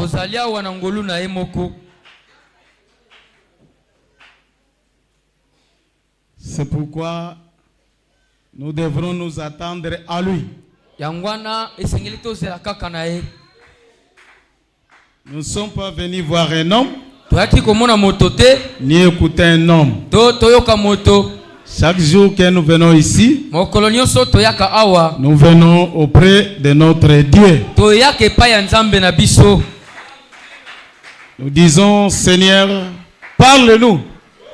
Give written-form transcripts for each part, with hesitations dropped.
Tozalia wanangolu na emoko. C'est pourquoi nous devrons nous attendre à lui. Yangwana esengeli tozela kaka na ye. Nous ne sommes pas venus voir un homme, Toyaki komona moto te, ni écouter un homme. toyoka moto. Chaque jour que nous venons ici, Mokolo nyonso toyaka awa. nous venons auprès de notre Dieu. Toyaka epai ya Nzambe na biso. Nous disons, Seigneur, parle-nous.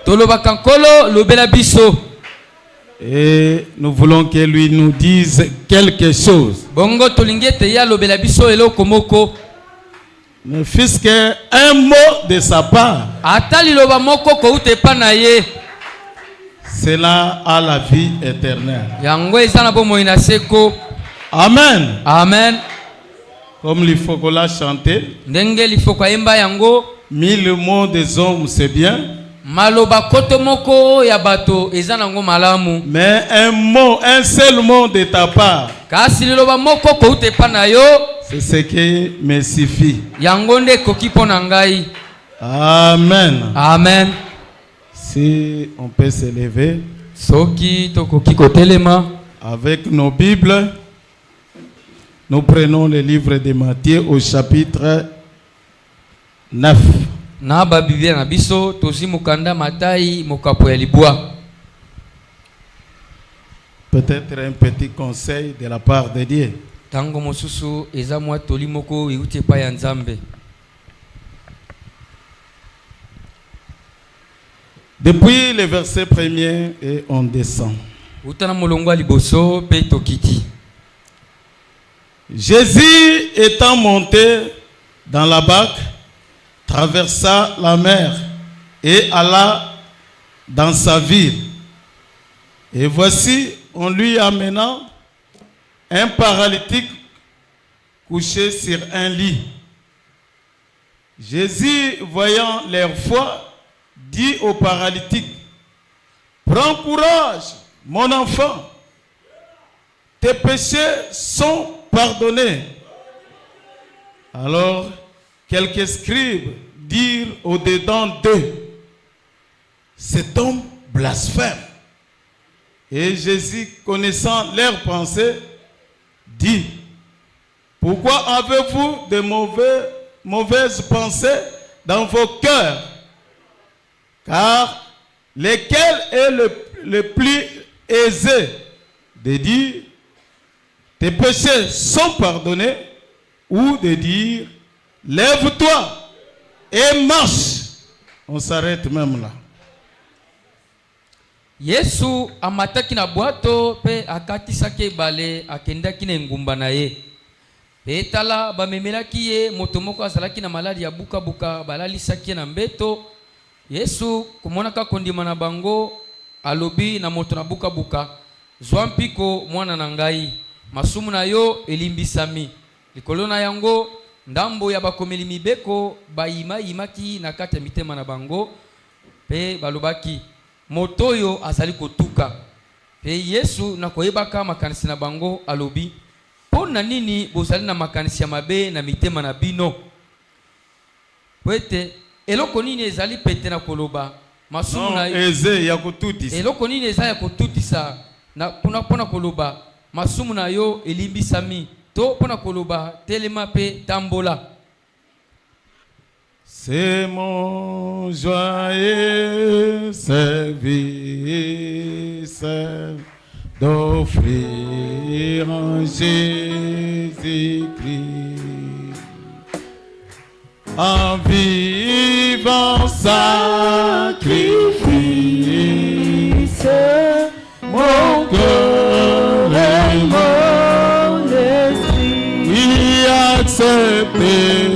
Tolobaka nkolo lobela biso. Et nous voulons que lui nous dise quelque chose. Bongo tolingi te ya lobela biso eloko moko. Ne fût-ce qu'un mot de sa part, Atali loba moko kouta epai na ye. cela a la vie éternelle. Yango eza na bomoi na seko. Amen. Amen. Comme il faut qu'on l'a chanté, Ndenge lifoko yemba yango. 1000 mots des hommes, c'est bien. Maloba koto moko ya bato eza nango malamu. Mais un seul mot de ta part, Kasi liloba moko kouta epai na yo. c'est ce qui me suffit. Yango nde koki mpo na ngai. Amen. Amen. Si on peut se lever Soki tokoki kotelema. avec nos Bibles, nous prenons le livre de Matthieu au chapitre 9. Na ba Biblia na biso tozi mukanda Matai mokapo ya libwa. Peut-être un petit conseil de la part de Dieu. Tango mosusu eza mwa toli moko euti epai ya Nzambe. Depuis le verset 1er et on descend. Utana molongo liboso pe tokiti. Jésus étant monté dans la barque, traversa la mer et alla dans sa ville. Et voici, on lui amena un paralytique couché sur un lit. Jésus, voyant leur foi, dit au paralytique, prends courage, mon enfant, tes péchés sont pardonnés. Alors, quelques scribes dirent au-dedans d'eux, cet homme blasphème. Et Jésus, connaissant leurs pensées, dit, pourquoi avez-vous de mauvaises pensées dans vos cœurs? Car lequel est le plus aisé de dire, tes péchés sont pardonnés, ou de dire, lève-toi et marche. On s'arrête même là. Yesu amataki na bwato pe akatisaki ebale akendaki na engumba na ye. Pe tala bamemelaki ye moto moko azalaki na maladi ya buka-buka balalisaki na mbeto. Yesu kumonaka kondima na bango alobi na moto na buka-buka, zwa mpiko mwana na ngai, masumu na yo elimbisami. Likolo na yango ndambo ya bakomeli mibeko bayima-yimaki na kati ya mitema na bango pe balobaki, motoyo azali kotuka. Pe Yesu na koyebaka makanisi na bango alobi, pona nini bozali na makanisi ya mabe na mitema na bino? Wete eloko nini ezali pete na koloba masumu na eze ya kotutisa. Eloko nini ezali ya kotutisa na pona koloba masumu na yo elimbisami to pona koloba telema pe tambola. C'est mon joyeux service d'offrir en Jésus-Christ en vivant sacrifice, mon cœur et mon esprit, oui, accepté.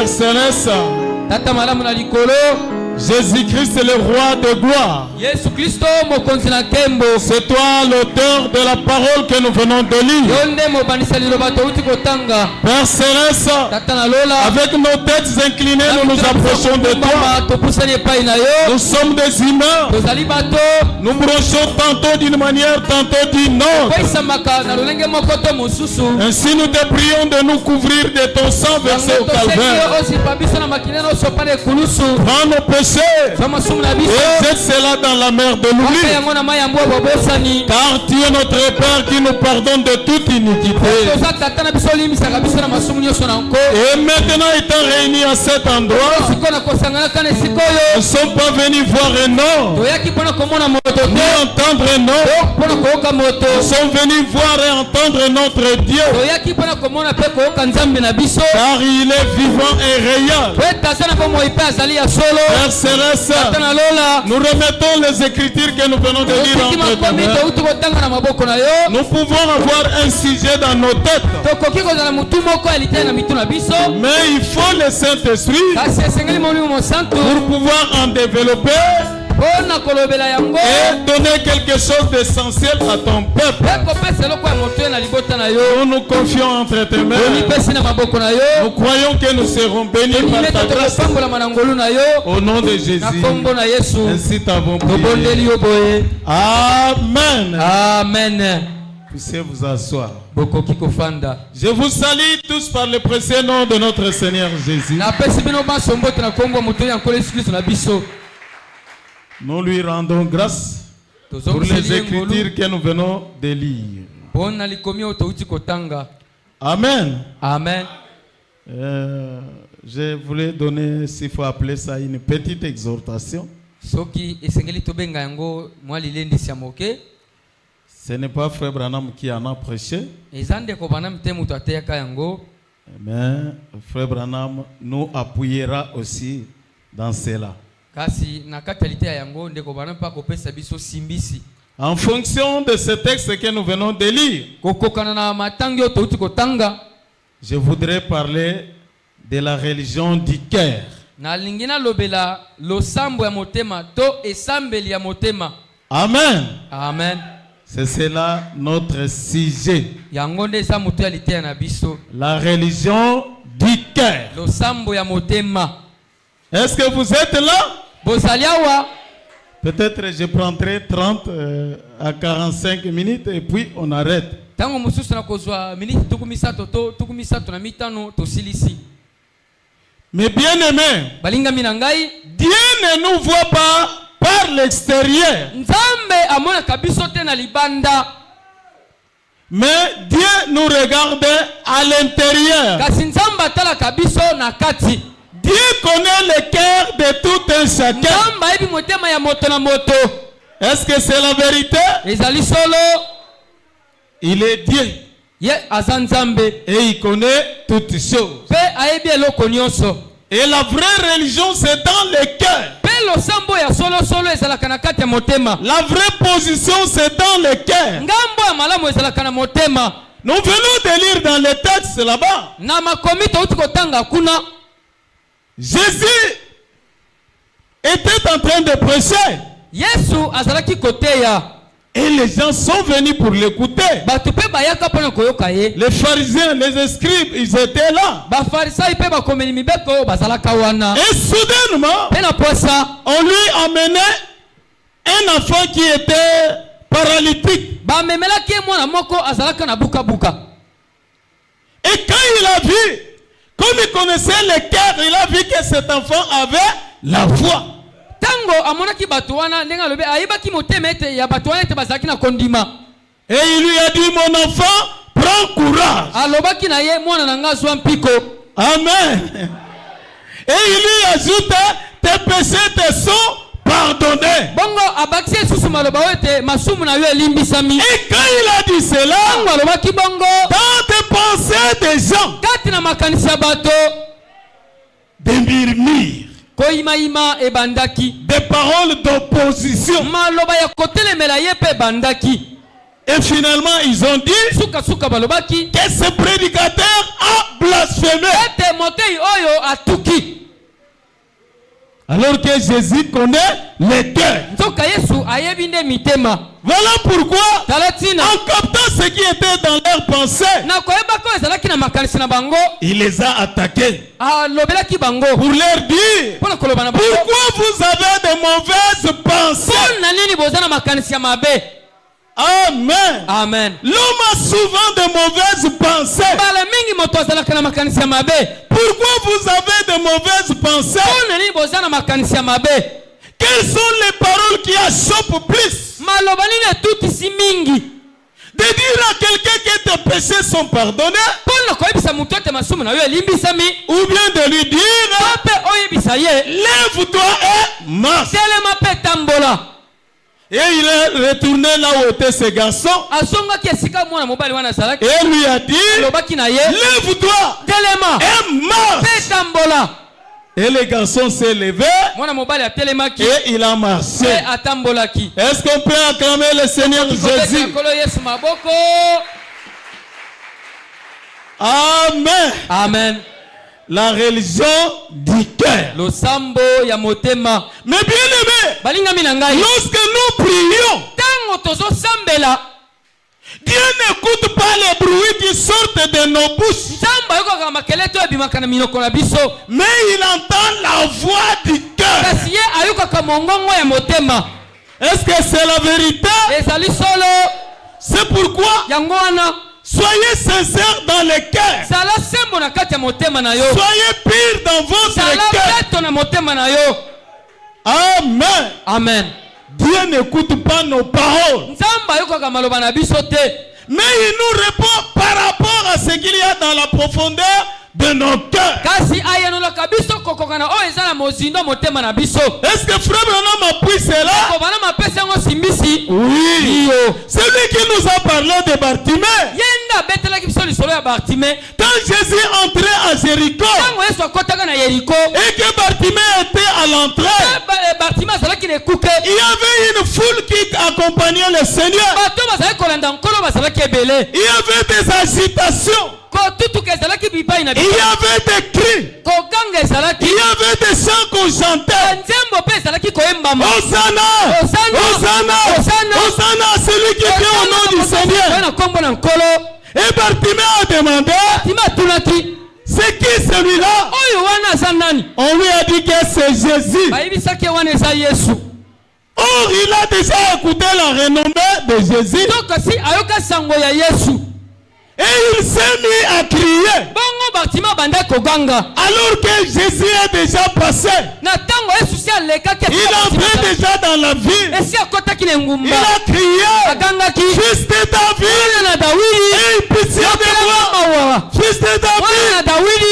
Père Céleste, Tata malamu na likolo. Jésus-Christ est le roi de gloire. Yesu Kristo mokonzi na kembo. C'est toi l'auteur de la parole que nous venons de lire. Yonde mobanisa liloba touti kotanga. Père Céleste, Tata na lola. avec nos têtes inclinées, nous nous approchons de toi. Nous sommes des humains. Tozali bato. Nous brochons tantôt d'une manière, tantôt d'une autre. Ainsi nous te prions de nous couvrir de ton sang versé au calvaire. Prends nos péchés et jette cela dans la mer de l'oubli. Car tu es notre Père qui nous pardonne de toute iniquité. Et maintenant étant réunis à cet endroit, nous ne sommes pas venus voir un homme, ni entendre un homme. Nous sommes venus voir et entendre notre Dieu. Car il est vivant et réel. Père Céleste, nous remettons les écritures que nous venons de lire entre tes mains. Nous pouvons avoir un sujet dans nos têtes, mais il faut le Saint-Esprit pour pouvoir en développer et donner quelque chose d'essentiel à ton peuple. Nous nous confions entre tes mains. Nous croyons que nous serons bénis par ta grâce. Au nom de Jésus. Ainsi t'avons prié. Amen. Amen. Puissiez vous asseoir. Je vous salue tous par le précieux nom de notre Seigneur Jésus. Nous lui rendons grâce pour les écritures que nous venons de lire. Amen. Amen. Je voulais donner, s'il faut appeler ça, une petite exhortation. Ce n'est pas Frère Branham qui en a prêché, mais Frère Branham nous appuiera aussi dans cela. En fonction de ce texte que nous venons de lire, je voudrais parler de la religion du cœur. Amen. Amen. C'est cela notre sujet. La religion du cœur. Est-ce que vous êtes là? Peut-être je prendrai 30 à 45 minutes et puis on arrête. Mais bien aimé, Dieu ne nous voit pas par l'extérieur. Mais Dieu nous regarde à l'intérieur. Dieu connaît le cœur de tout un chacun. Est-ce que c'est la vérité? Il est Dieu. Et il connaît toutes choses. Et la vraie religion, c'est dans le cœur. La vraie position, c'est dans le cœur. Nous venons de lire dans le texte là-bas. Jésus était en train de prêcher. Et les gens sont venus pour l'écouter. Les pharisiens, les scribes, ils étaient là. Et soudainement, on lui amenait un enfant qui était paralytique. Et quand il a vu, comme il connaissait le cœur, il a vu que cet enfant avait la foi. Et il lui a dit, mon enfant, prends courage. Amen. Et il lui ajoute, tes péchés te sont pardonnés. Et quand il a dit cela, dans des pensées des gens, des murmures, des paroles d'opposition, Et finalement, ils ont dit que ce prédicateur a blasphémé. Alors que Jésus connaît les cœurs. Voilà pourquoi, en captant ce qui était dans leurs pensées, il les a attaqués pour leur dire: pourquoi vous avez de mauvaises pensées? Amen. Amen. L'homme a souvent de mauvaises pensées. Pourquoi vous avez de mauvaises pensées? Quelles sont les paroles qui achoppent plus? De dire à quelqu'un que tes péchés sont pardonnés, ou bien de lui dire: lève-toi et marche. Et il est retourné là où était ce garçon. Et lui a dit: lève-toi et marche. Et le garçon s'est levé et il a marché. Est-ce qu'on peut acclamer le Seigneur Jésus? Amen. Amen. La religion du cœur. Mais bien aimé, lorsque nous prions, Dieu n'écoute pas les bruits qui sortent de nos bouches, mais il entend la voix du cœur. Est-ce que c'est la vérité? C'est pourquoi soyez sincères dans le cœur. Soyez purs dans votre cœur. Amen. Amen. Dieu n'écoute pas nos paroles, mais il nous répond par rapport à ce qu'il y a dans la profondeur de nos cœurs. Est-ce que Frère Branham appuie cela? Oui. Celui qui nous a parlé de Bartimée, quand Jésus entrait à Jéricho et que Bartimée était à l'entrée, il y avait une foule qui accompagnait le Seigneur. Il y avait des agitations. Il y avait des cris. Il y avait des chants qu'on chantait. Hosanna, Hosanna, Hosanna, celui qui vient au nom du Seigneur. Et Bartimée a demandé: c'est qui celui-là? On lui a dit que c'est Jésus. Or, il a déjà écouté la renommée de Jésus. Et il s'est mis à crier. Alors que Jésus est déjà passé. Il entrait déjà dans la ville. Il a crié: Fils de David, aie pitié de moi. Fils de David,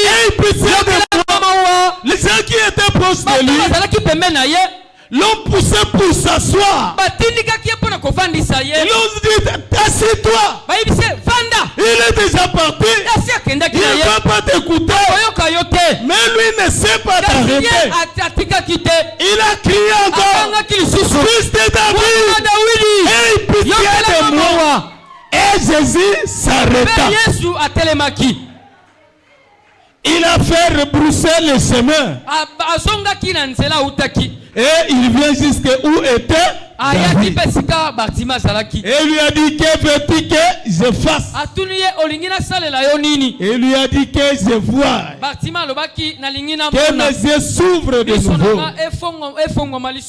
aie pitié de moi. Les gens qui étaient proches de lui l'ont poussé pour s'asseoir. Ils l'ont dit: assieds-toi. Il est déjà parti. Il ne va pas t'écouter. Mais lui ne sait pas t'arrêter. Il a crié encore: Fils de David, aie pitié de moi. Et Jésus s'arrêta. Il a fait rebrousser le chemin. Et il vient jusqu'où était David. Et lui a dit: que veux-tu que je fasse? Et lui a dit: que je vois, que mes yeux s'ouvrent de nouveau.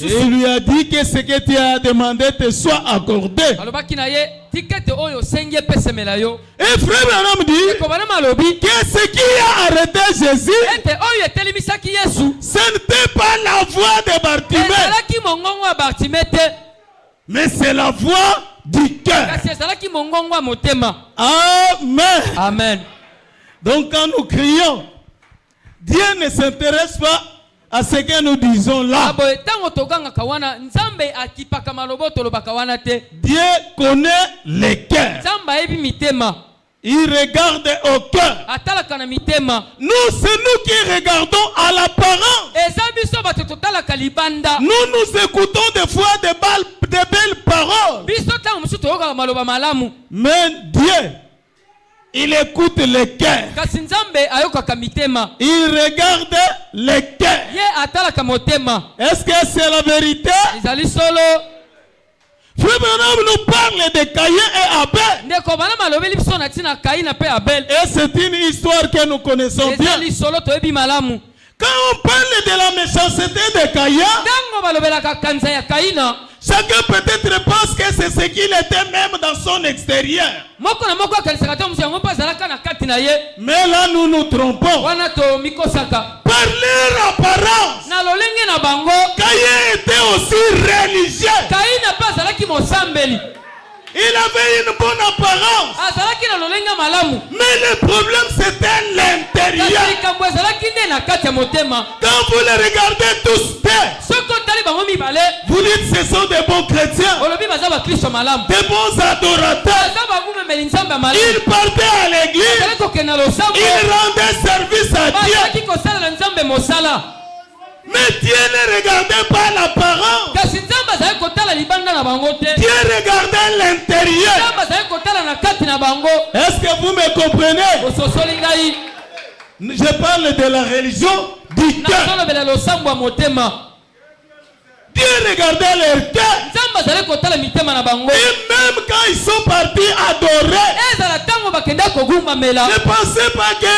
Et lui a dit que ce que tu as demandé te soit accordé. Et Frère Branham dit que ce qui a arrêté Jésus, ce n'était pas la voix de Bartimée, mais c'est la voix du cœur. Amen. Amen. Donc quand nous crions, Dieu ne s'intéresse pas à ce que nous disons là. Dieu connaît les cœurs. Il regarde au cœur. Nous, c'est nous qui regardons à l'apparence. Nous écoutons des fois de belles paroles. maloba malamu. Mais Dieu, il écoute le cœur. Kasi Nzambe ayokaka mitema. Il regarde le cœur. Ye atalaka motema. Est-ce que c'est la vérité? Ezali solo. Frère Branham nous parle de Caïn et Abel. Ndeko bana malobeli biso na tina Caïn pe Abel. Et c'est une histoire que nous connaissons bien. Ezali solo toyebi malamu. Quand on parle de la méchanceté de Caïn, Dango balobelaka kanza ya Caïn. chacun peut-être pense que c'est ce qu'il était même dans son extérieur. Moko na moko akanisaka te musango pa zalaka na kati na ye. Mais là nous nous trompons. Wana to mikosaka. Par leur apparence, Na lolenge na bango. Caïn était aussi religieux. Caïn pa zalaki mosambeli. Il avait une bonne apparence. Azalaki na lolenge malamu. Mais le problème c'était l'intérieur. Kasi kambo zalaki ne na kati ya motema. Quand vous les regardez tous, Soko tali bango mibale. vous dites ce sont des bons chrétiens, Olobi baza ba Kristo malamu. des bons adorateurs. Baza ba gumemeli nzambe malamu. Ils partaient à l'église, Bazalaki kokenda losambo. ils rendaient service à Dieu. Bazalaki kosalela nzambe mosala. Mais Dieu ne regardait pas l'apparence. Kasi nzambe azalaki kotala libanda na bango te. Dieu regardait l'intérieur. Nzambe azalaki kotala na kati na bango. Est-ce que vous me comprenez? Ososoli ngai. Je parle de la religion du cœur. Nasolobela losambo ya motema. Dieu regardait leur cœur. Nzambe azalaki kotala mitema na bango. Et même quand ils sont partis adorer, Ezala tango bakenda kogumbamela. ne pensez pas que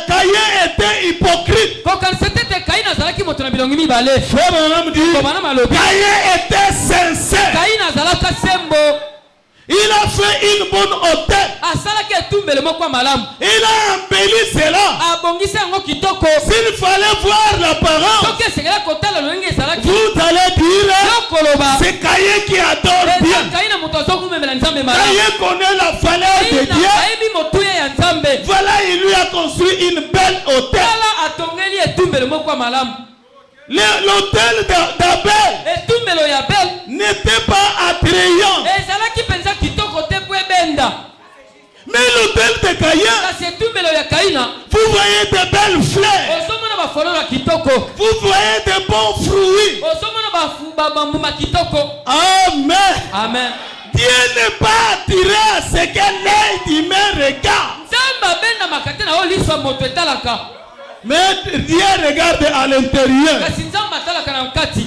Caïn était hypocrite. Kokanisa tete Caïn azalaki moto na bilongi mibale. Frère Branham dit, Kobana malobi. Caïn était sincère. Caïn azalaka sembo. Il a fait une bonne hôtel. Asalaki etumbele moko ya malamu. Il a embelli cela. Abongisi yango kitoko. S'il fallait voir l'apparence, Soki esengela kotala lolenge ezalaki. vous allez dire, Yokoloba. c'est Caïn qui adore Eza bien. Caïn moto azogumemela nzambe malamu. Caïn connaît la valeur de Caïn Dieu. ayebi motuya ya nzambe. Voilà, il lui a construit une belle hôtel. Tala atongeli etumbele moko ya malamu. L'hôtel d'Abel Etumbelo ya Abel n'était pas attrayant. ezalaki penza kitoko te po ebenda. Mais l'hôtel de Caïn, Kasi etumbelo ya Caïn vous voyez de belles fleurs. ozomona bafololo ya kitoko. Vous voyez de bons fruits. Ozomona bambuma kitoko. Amen. Amen. Dieu n'est pas attiré à ce que l'œil humain regarde. Nzambe abenda makate na oyo liso ya moto etalaka. Mais Dieu regarde à l'intérieur. Kasi nzambe atalaka na kati.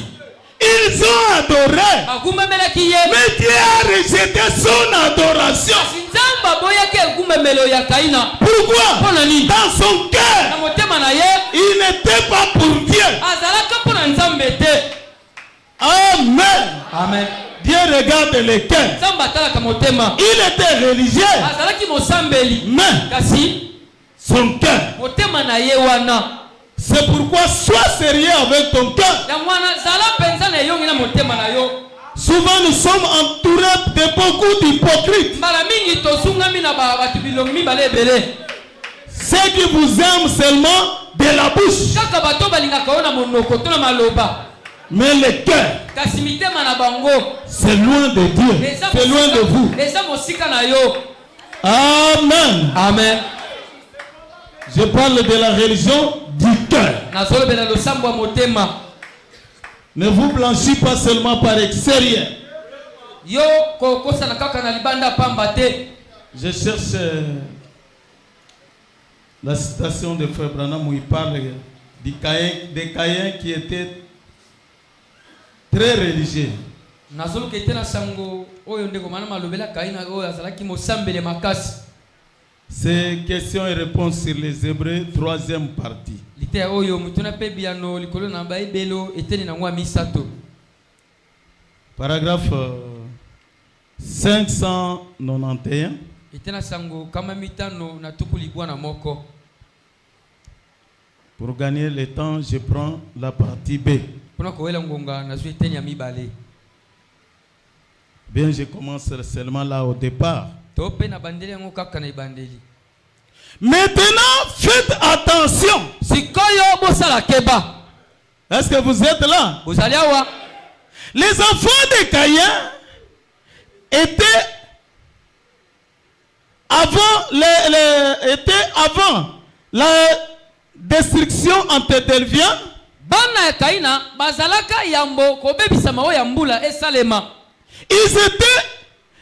Ils ont adoré. Agumemelaki ye. Mais Dieu a rejeté son adoration. Kasi nzambe aboyaki egumemelo ya Caïn. Pourquoi? Mpona nini? Dans son Na cœur, motema na ye il n'était pas pour Dieu. azalaka mpona nzambe te. Amen. Amen. Dieu regarde le cœur. Nzambe atalaka motema. Il était religieux. Azalaki mosambeli. Mais Kasi son cœur. motema na ye wana. C'est pourquoi sois sérieux avec ton cœur. Ya mwana zala penza na yongi na motema na yo. Souvent nous sommes entourés de beaucoup d'hypocrites. Mbala mingi tosungami na batu bilongi mibale ebele. Ceux qui vous aiment seulement de la bouche. Kaka bato balingaka ona monoko to na maloba. Mais le cœur, Kasi mitema na bango. c'est loin de Dieu. C'est loin de vous. Eza mosika na yo. Amen. Amen. Je parle de la religion du cœur. Nazolobela losambo ya motema. Ne vous blanchissez pas seulement par extérieur. Yo kokosana kaka na libanda pamba te. Je cherche la citation de Frère Branham où il parle des Caïns qui étaient très religieux. Nazoluka ete na sango oyo ndeko mana malobela Caïn oyo azalaki mosambele makasi. C'est questions et réponses sur les Hébreux, 3e partie. Lite oyo mutuna pe biano likolo na baibelo eteni na ngwa misato. Paragraphe 591. Etena sango kama mitano na tuku libwa na moko. Pour gagner le temps, je prends la partie B. Pona kowela ngonga na zwe eteni ya mibale. Bien, je commence seulement là au départ. Tope na bandeli yango kaka na ibandeli. Maintenant, faites attention. Sikoyo bosala keba. Est-ce que vous êtes là? Bozali awa. Les enfants de Caïn étaient avant la destruction antédiluvienne. Bana ya Caïna bazalaka yambo kobebisa mawo ya mbula esalema. Ils étaient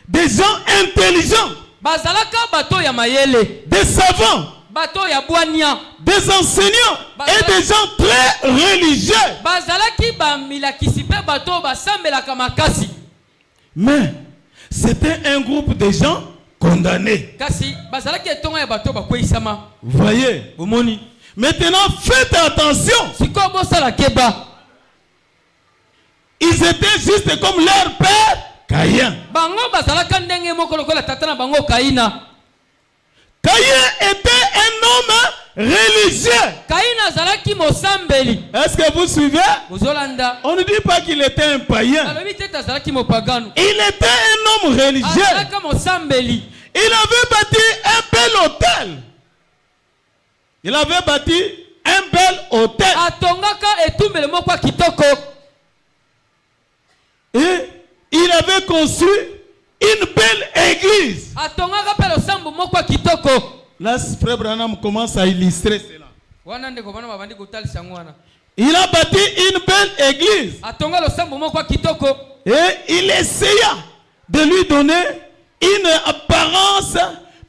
des gens intelligents, bazalaka bato ya mayele, des savants, bato ya bwania, des enseignants et des gens très religieux. Bazalaki ba milakisi pe bato basambelaka makasi. Mais c'était un groupe de gens condamnés. Kasi bazalaki etonga ya bato bakweisama. Voyez. Omoni. Maintenant faites attention. Siko bosala keba. Ils étaient juste comme leur père Caïn. Bango bazalaka ndenge moko lokola tata na bango Kaina. Caïn était un homme religieux. Kaina azalaki mosambeli. Est-ce que vous suivez? Ozolanda. On ne dit pas qu'il était un païen. Alobi tete azalaki mopagano. Il était un homme religieux. Azalaka mosambeli. Il avait bâti un bel hôtel. Il avait bâti un bel hôtel. Atongaka etumbele moko kitoko. Et il avait construit une belle église. Atongaka pe losambo moko kitoko. Là, Frère Branham commence à illustrer cela. Il a bâti une belle église. Et il essaya de lui donner une apparence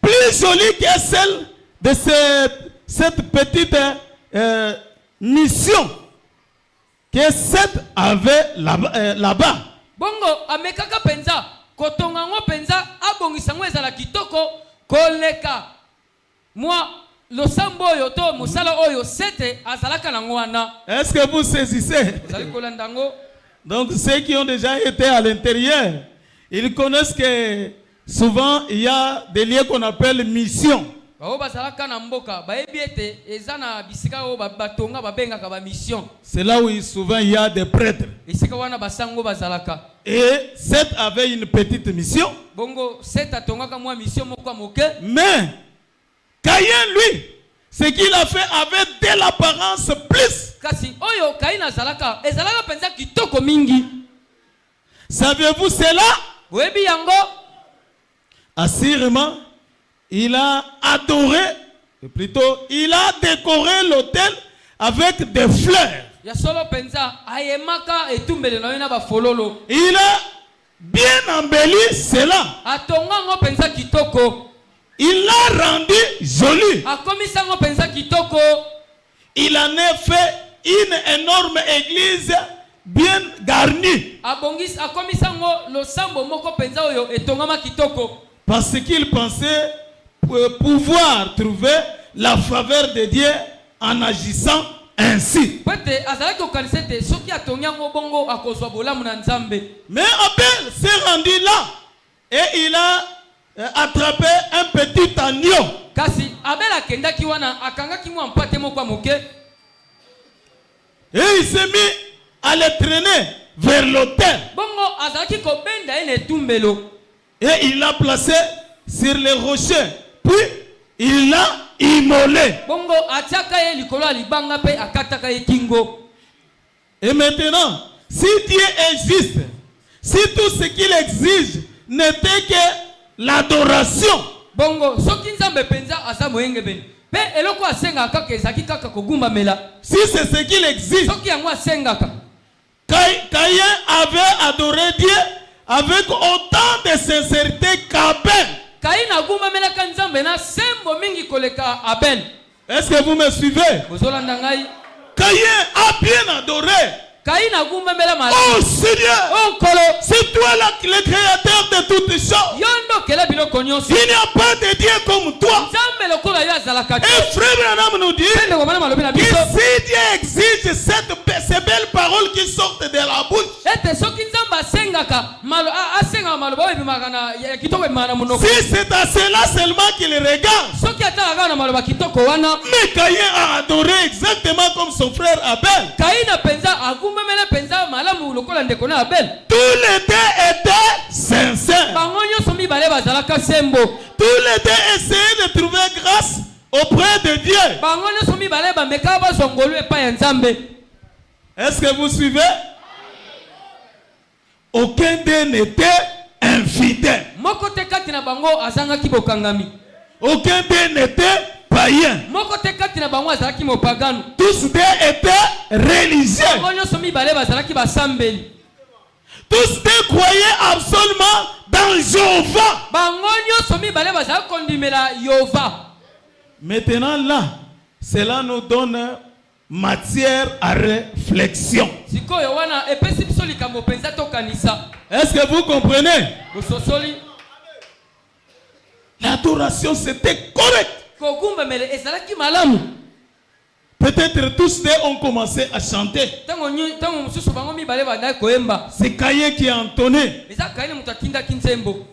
plus jolie que celle de cette petite mission que cette avait là-bas. Bongo amekaka penza kotonga ngo penza abongisa ngo ezala kitoko koleka moi losambo oyo to musala oyo sete azalaka nango wana. Est-ce que vous saisissez? Donc ceux qui ont déjà été à l'intérieur, ils connaissent que souvent il y a des lieux qu'on appelle mission. C'est là où souvent il y a des prêtres. Et Seth avait une petite mission. Mais Caïn, lui, ce qu'il a fait avait de l'apparence plus. Savez-vous cela? Assurément, il a adoré, plutôt, il a décoré l'autel avec des fleurs. Il a bien embelli cela. Il l'a rendu joli. Il en a fait une énorme église bien garnie. Parce qu'il pensait pouvoir trouver la faveur de Dieu en agissant ainsi. Mais Abel s'est rendu là et il a attrapé un petit agneau. Et il s'est mis à le traîner vers l'autel. Et il l'a placé sur les rochers. Puis il l'a immolé. Et maintenant, si Dieu est juste, si tout ce qu'il exige n'était que l'adoration, si c'est ce qu'il exige, Caïn avait adoré Dieu avec autant de sincérité qu'Abel. Est-ce que vous me suivez? Caïn a bien adoré. Oh Seigneur, c'est toi le créateur de toutes choses. Il n'y a pas de Dieu comme toi. Et Frère Branham nous dit que si Dieu exige ces belles paroles qui sortent de la bouche, si c'est à cela seulement qu'il regarde. Mais Caïn a adoré exactement comme son frère Abel. Tous les deux étaient sincères. Tous les deux essayaient de trouver grâce auprès de Dieu. Est-ce que vous suivez? Aucun d'eux n'était infidèle. Aucun d'eux n'était païen. Tous deux étaient religieux. Tous deux croyaient absolument dans dans Jéhovah. Maintenant là, cela nous donne matière à réflexion. Est-ce que vous comprenez? L'adoration c'était correct. Peut-être tous deux ont commencé à chanter. C'est Caïn qui a entonné.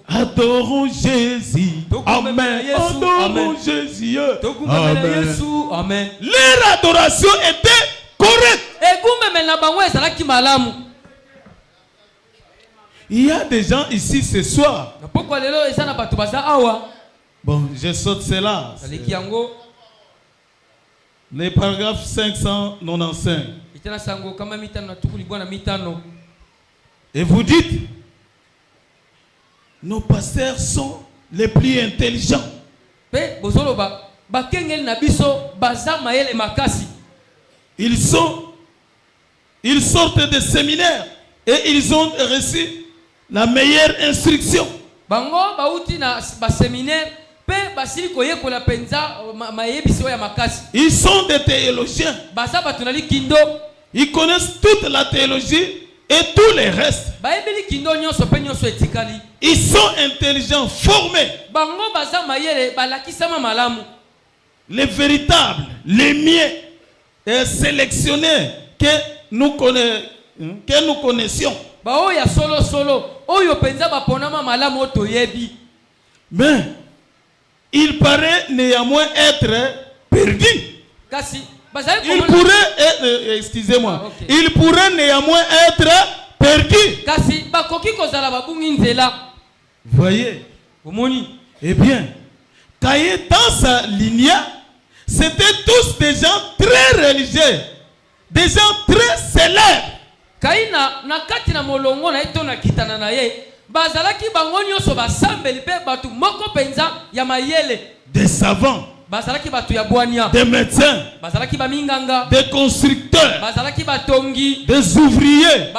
Adorons Jésus. Amen. Adorons Jésus. Amen. Leur adoration était correcte. Il y a des gens ici ce soir. Bon, je saute cela. Les paragraphes 595. Et vous dites, nos pasteurs sont les plus intelligents. Ils sortent des séminaires et ils ont reçu la meilleure instruction. Ils sont des théologiens. Ils connaissent toute la théologie et tout le reste. Ils sont intelligents, formés. Les véritables, les miens, et sélectionnés que nous connaissions. Mais il paraît néanmoins être perdu. Il pourrait, excusez-moi, okay. Il pourrait néanmoins être perdu. Voyez. Eh bien, Caïn dans sa lignée, c'était tous des gens très religieux, des gens très célèbres. Des savants, des médecins, des constructeurs, des ouvriers,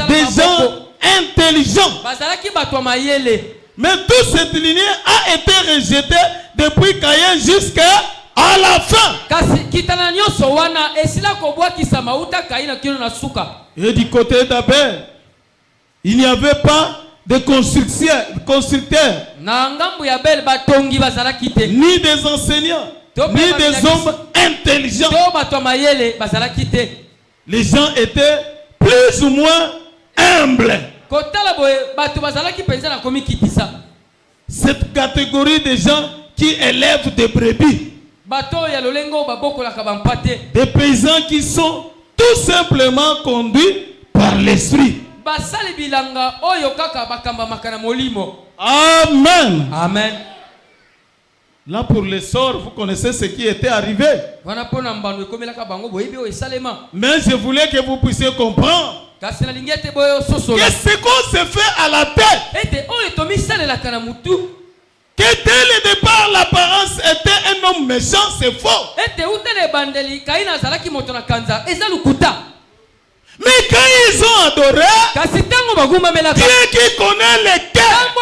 des gens intelligents. Mais toute cette lignée a été rejetée depuis Caïn jusqu'à la fin. Et du côté d'Abel, il n'y avait pas de constructeurs, ni des enseignants, ni des hommes intelligents. Les gens étaient plus ou moins humbles. Cette catégorie de gens qui élèvent des brebis, des paysans qui sont tout simplement conduits par l'esprit. Amen. Amen. Là pour les sorts, vous connaissez ce qui était arrivé. Mais je voulais que vous puissiez comprendre que ce qu'on se fait à la tête, que dès le départ l'apparence était un homme méchant, c'est faux. Mais quand ils ont adoré, Dieu qui connaît les cœurs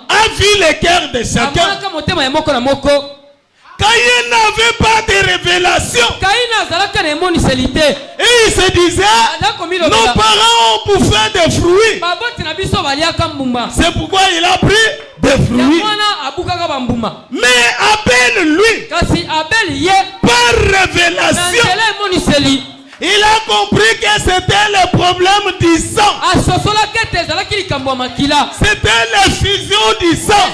a vu les cœurs de chacun. Caïn n'avait pas de révélation. Et il se disait, nos parents ont bouffé des fruits. C'est pourquoi il a pris des fruits. Mais Abel, lui, par révélation, il a compris que c'était le problème du sang. C'était la fusion du sang.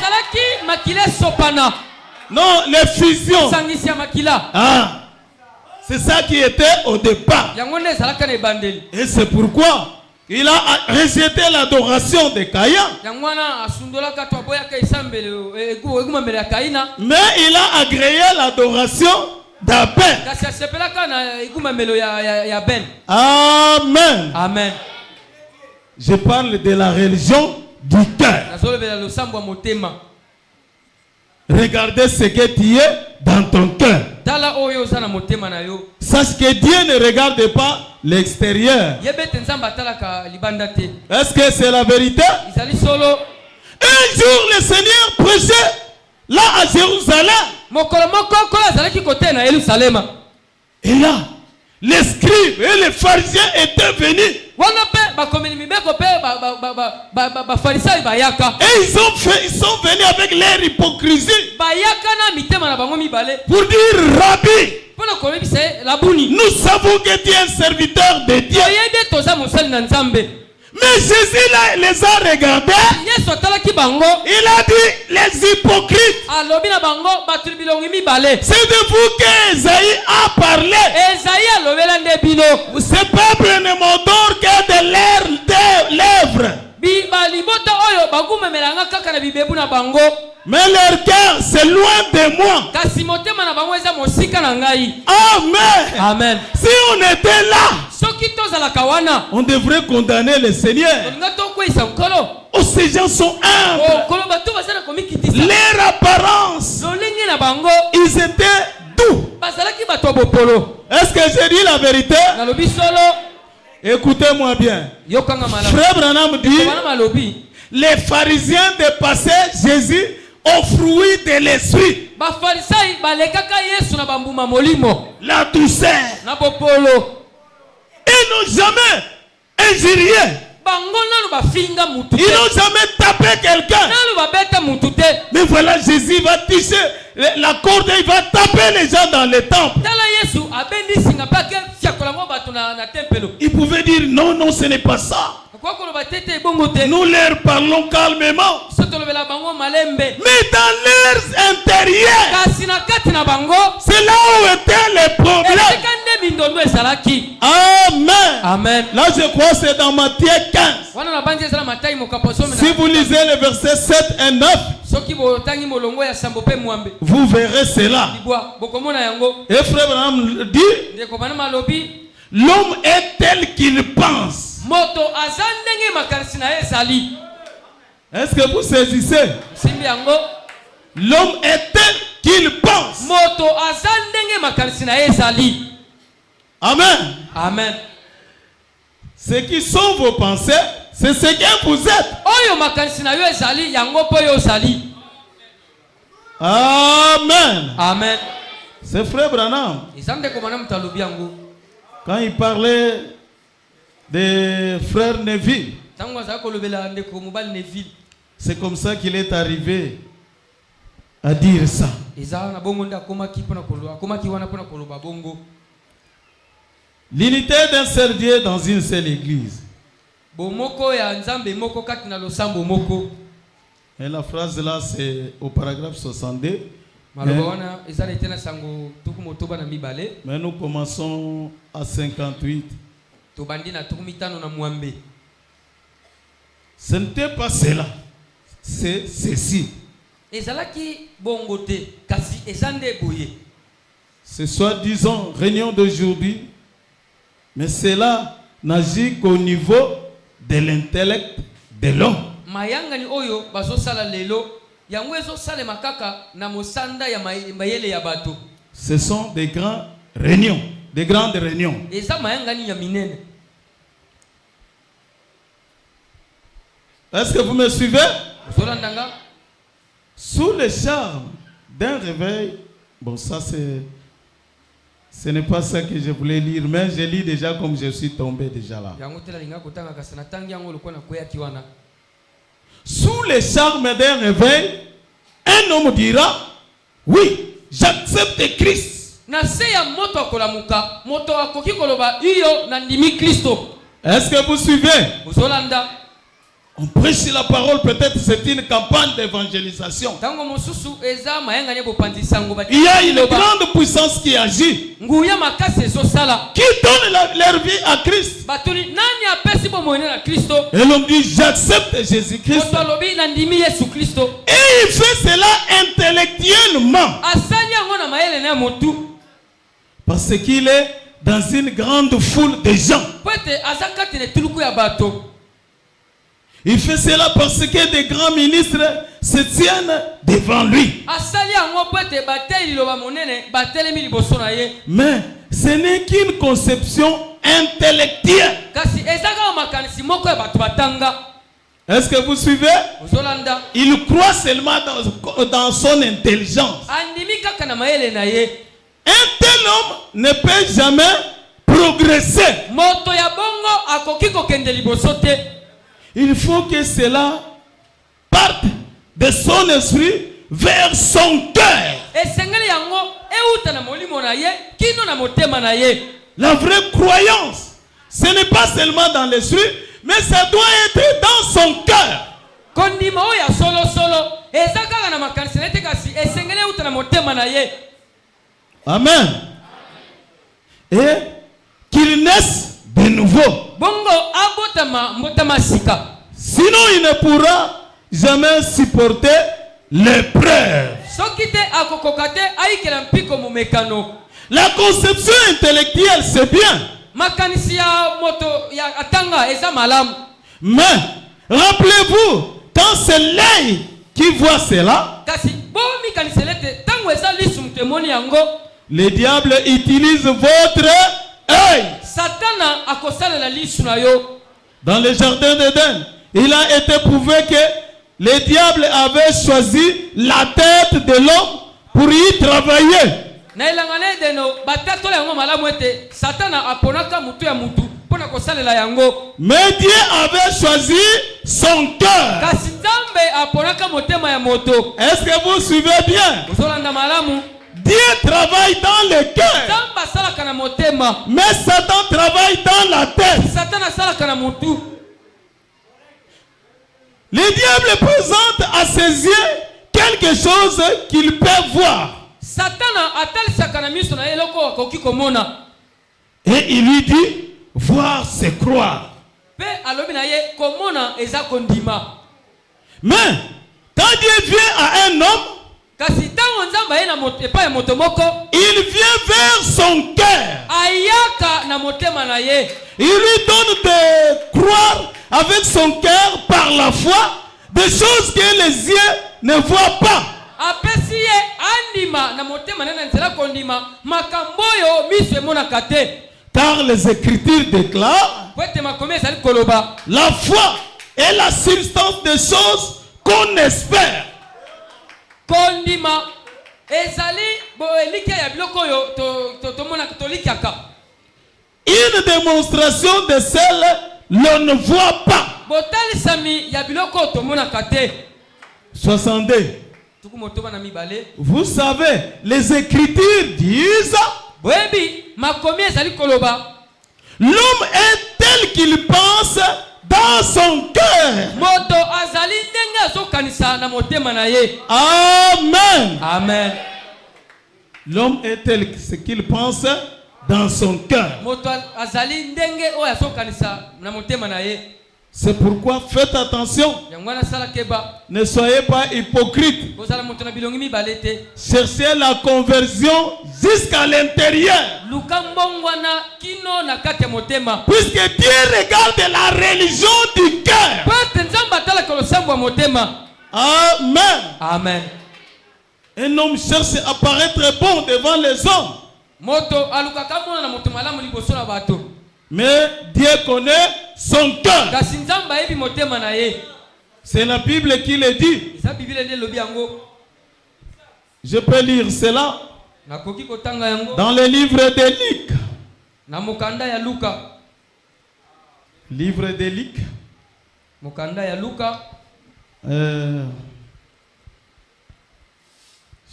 Non, les fusions. Ah, c'est ça qui était au départ. Et c'est pourquoi il a rejeté l'adoration de Caïn. Mais il a agréé l'adoration d'Abel. Amen. Amen. Je parle de la religion du cœur. Regardez ce que tu es dans ton cœur. Sache que Dieu ne regarde pas l'extérieur. Est-ce que c'est la vérité? Un jour, le Seigneur prêchait là à Jérusalem. Et là, les scribes et les pharisiens étaient venus. Et ils sont venus avec leur hypocrisie pour dire, Rabbi, nous savons que tu es un serviteur de Dieu. Mais Jésus là, les a regardés. Il a dit, les hypocrites, c'est de vous qu'Esaïe a parlé. Ce peuple ne m'adore que de lèvres. Mais leur cœur, c'est loin de moi. Amen. Amen. Si on était là, on devrait condamner le Seigneur. Oh, ces gens sont humbles. Leur apparence, ils étaient doux. Est-ce que j'ai dit la vérité? Écoutez-moi bien. Frère Branham dit, les pharisiens dépassaient Jésus au fruit de l'esprit. La douceur. Ils n'ont jamais injurié. Ils n'ont jamais tapé quelqu'un. Mais voilà, Jésus va toucher la corde et il va taper les gens dans le temple. Il pouvait dire non, non, ce n'est pas ça. Nous leur parlons calmement. Mais dans leur intérieur, c'est là où était le problème. Amen. Amen. Là, je crois que c'est dans Matthieu 15. Si vous lisez les versets 7 et 9, vous verrez cela. Et frère Branham dit, l'homme est tel qu'il pense. Est-ce que vous saisissez? L'homme est tel qu'il pense. Amen. Amen. Ce qui sont vos pensées, c'est ce que vous êtes. Amen. Amen. C'est frère Branham. Quand il parlait des frères Neville, c'est comme ça qu'il est arrivé à dire ça. L'unité d'un seul Dieu dans une seule église. Et la phrase là, c'est au paragraphe 62. Mais nous commençons à 58. Ce n'était pas cela, c'est ceci. Ce soi-disant réunion d'aujourd'hui, mais cela n'agit qu'au niveau de l'intellect de l'homme. Ce sont des grandes réunions, des grandes réunions. Est-ce que vous me suivez? Sous le charme d'un réveil, bon ça ce n'est pas ça que je voulais lire, mais je lis déjà comme je suis tombé déjà là. Sous le charme d'un réveil, un homme dira, oui, j'accepte Christ. Est-ce que vous suivez? On prêche la parole, peut-être c'est une campagne d'évangélisation. Il y a une grande puissance qui agit, qui donne leur vie à Christ. Et l'homme dit, j'accepte Jésus-Christ. Et il fait cela intellectuellement. Parce qu'il est dans une grande foule de gens. Il fait cela parce que des grands ministres se tiennent devant lui. Mais ce n'est qu'une conception intellectuelle. Est-ce que vous suivez? Il croit seulement dans son intelligence. Un tel homme ne peut jamais progresser. Il faut que cela parte de son esprit vers son cœur. La vraie croyance, ce n'est pas seulement dans l'esprit, mais ça doit être dans son cœur. Amen. Et qu'il naisse de nouveau. Sinon, il ne pourra jamais supporter l'épreuve. La conception intellectuelle, c'est bien. Mais, rappelez-vous, quand c'est l'œil qui voit cela, le diable utilise votre œil. Dans le jardin d'Éden, il a été prouvé que le diable avait choisi la tête de l'homme pour y travailler. Mais Dieu avait choisi son cœur. Est-ce que vous suivez bien? Dieu travaille dans le cœur. Mais Satan travaille dans la tête. Le diable présente à ses yeux quelque chose qu'il peut voir. Et il lui dit, voir c'est croire. Mais quand Dieu vient à un homme, il vient vers son cœur. Il lui donne de croire avec son cœur par la foi des choses que les yeux ne voient pas. Car les Écritures déclarent la foi est la substance des choses qu'on espère. Une démonstration de celle l'on ne voit pas. 62. Vous savez, les Écritures disent l'homme est tel qu'il pense dans son cœur. Amen. Amen. L'homme est tel qu'il pense dans son cœur. C'est pourquoi faites attention. Ne soyez pas hypocrites. Cherchez la conversion jusqu'à l'intérieur. Puisque Dieu regarde la religion du cœur. Amen. Amen. Un homme cherche à paraître bon devant les hommes. Mais Dieu connaît son cœur. C'est la Bible qui le dit. Je peux lire cela dans le livre de Luc. Livre de Luc.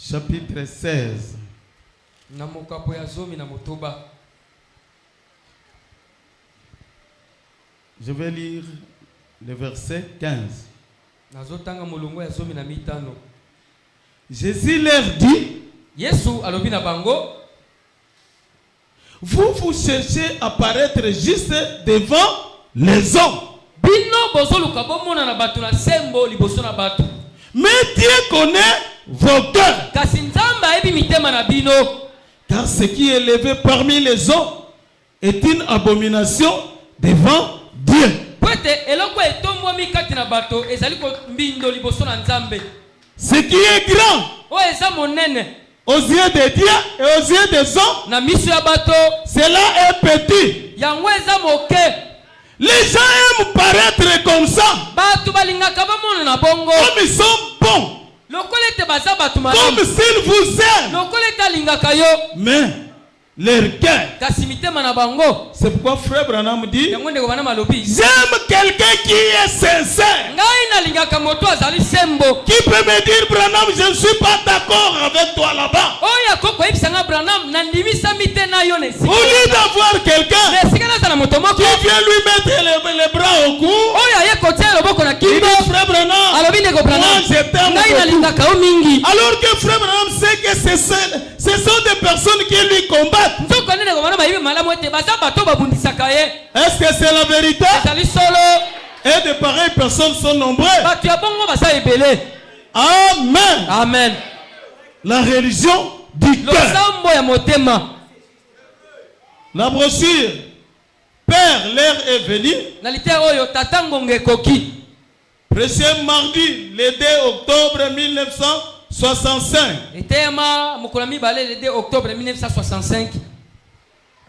Chapitre 16. Je vais lire le verset 15. Jésus leur dit, vous cherchez à paraître juste devant les hommes. Mais Dieu connaît vos cœurs. Car ce qui est élevé parmi les hommes est une abomination devant Dieu. na bato ezali ko mbindo liboso na Nzambe. Ce qui est grand O eza monene aux yeux de Dieu et aux yeux des hommes, na miso ya bato cela est petit. yango eza moke. Les gens aiment paraître comme ça, Bato balingaka bamona na bongo comme ils sont bons, lokola ete baza bato comme malamu, s'ils vous aiment. lokola ete alingaka yo Mais leur cœur, kasi mitema na bango. c'est pourquoi frère Branham dit, Yango ndeko bana malobi j'aime quelqu'un qui est sincère, ngai nalingaka moto azali sembo qui peut me dire, Branham, je ne suis pas d'accord avec toi là-bas. oyo akoko yebisanga Branham nandimisami te na yo na esika. Au lieu d'avoir quelqu'un Na esika nazala moto moko qui vient lui mettre les bras au cou, oyo aye kotia loboko na il dit, kimbo frère Branham, alobi ndeko Branham moi je t'aime ngai beaucoup. nalingaka yo mingi. Alors que frère Branham sait que ce sont des personnes qui lui combattent. Nzoko nde ndeko bana bayibi malamu ete baza bato babundisaka ye. Est-ce que c'est la vérité? Ezali solo. Et de pareilles personnes sont nombreux. Bato ya bongo baza ebele. Amen. Amen. La religion du cœur. Losambo ya motema. La brochure Père, l'heure est venue. Na litère oyo tata ngonga ekoki. Précieux mardi, le 2 octobre 1965. Etema mokolo mibale le 2 octobre 1965.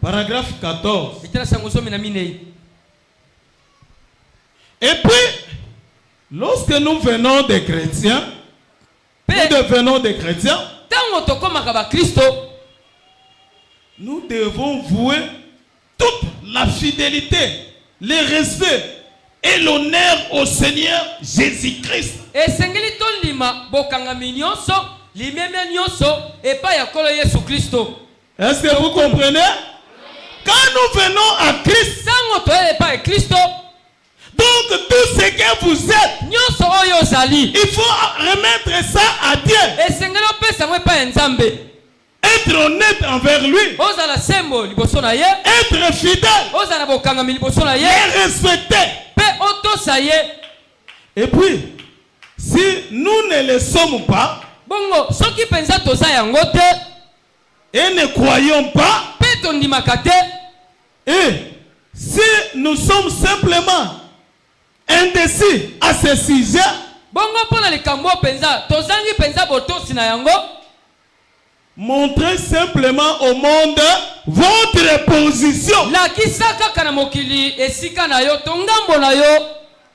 Paragraphe 14. Etela sango somi na minei. Et puis, lorsque nous venons des chrétiens, nous devenons des chrétiens, Tango tokomaka ba Kristo, nous devons vouer toute la fidélité, le respect et l'honneur au Seigneur Jésus-Christ. esengeli tondima bokangami nyonso, limeme nyonso epa ya kolo Yesu Kristo. Est-ce que vous comprenez? Quand nous venons à Christ, Tango toye epa ya Kristo, donc tout ce que vous êtes, nyonso oyo ozali, il faut remettre ça à Dieu. esengeli opesa ngo epa ya Nzambe. Être honnête envers lui, Ozala sembo liboso na ye, être fidèle, ozala bokangami liboso na ye, les respecter. pe otosa ye. Et puis, si nous ne le sommes pas Bongo soki penza toza yango te, et ne croyons pas, pe tondimaka te, et si nous sommes simplement indécis à ce sujet, bongo mpona likambo penza tozangi penza botosi na yango, montrez simplement au monde votre position. lakisa kaka na mokili esika na yo to ngambo na yo.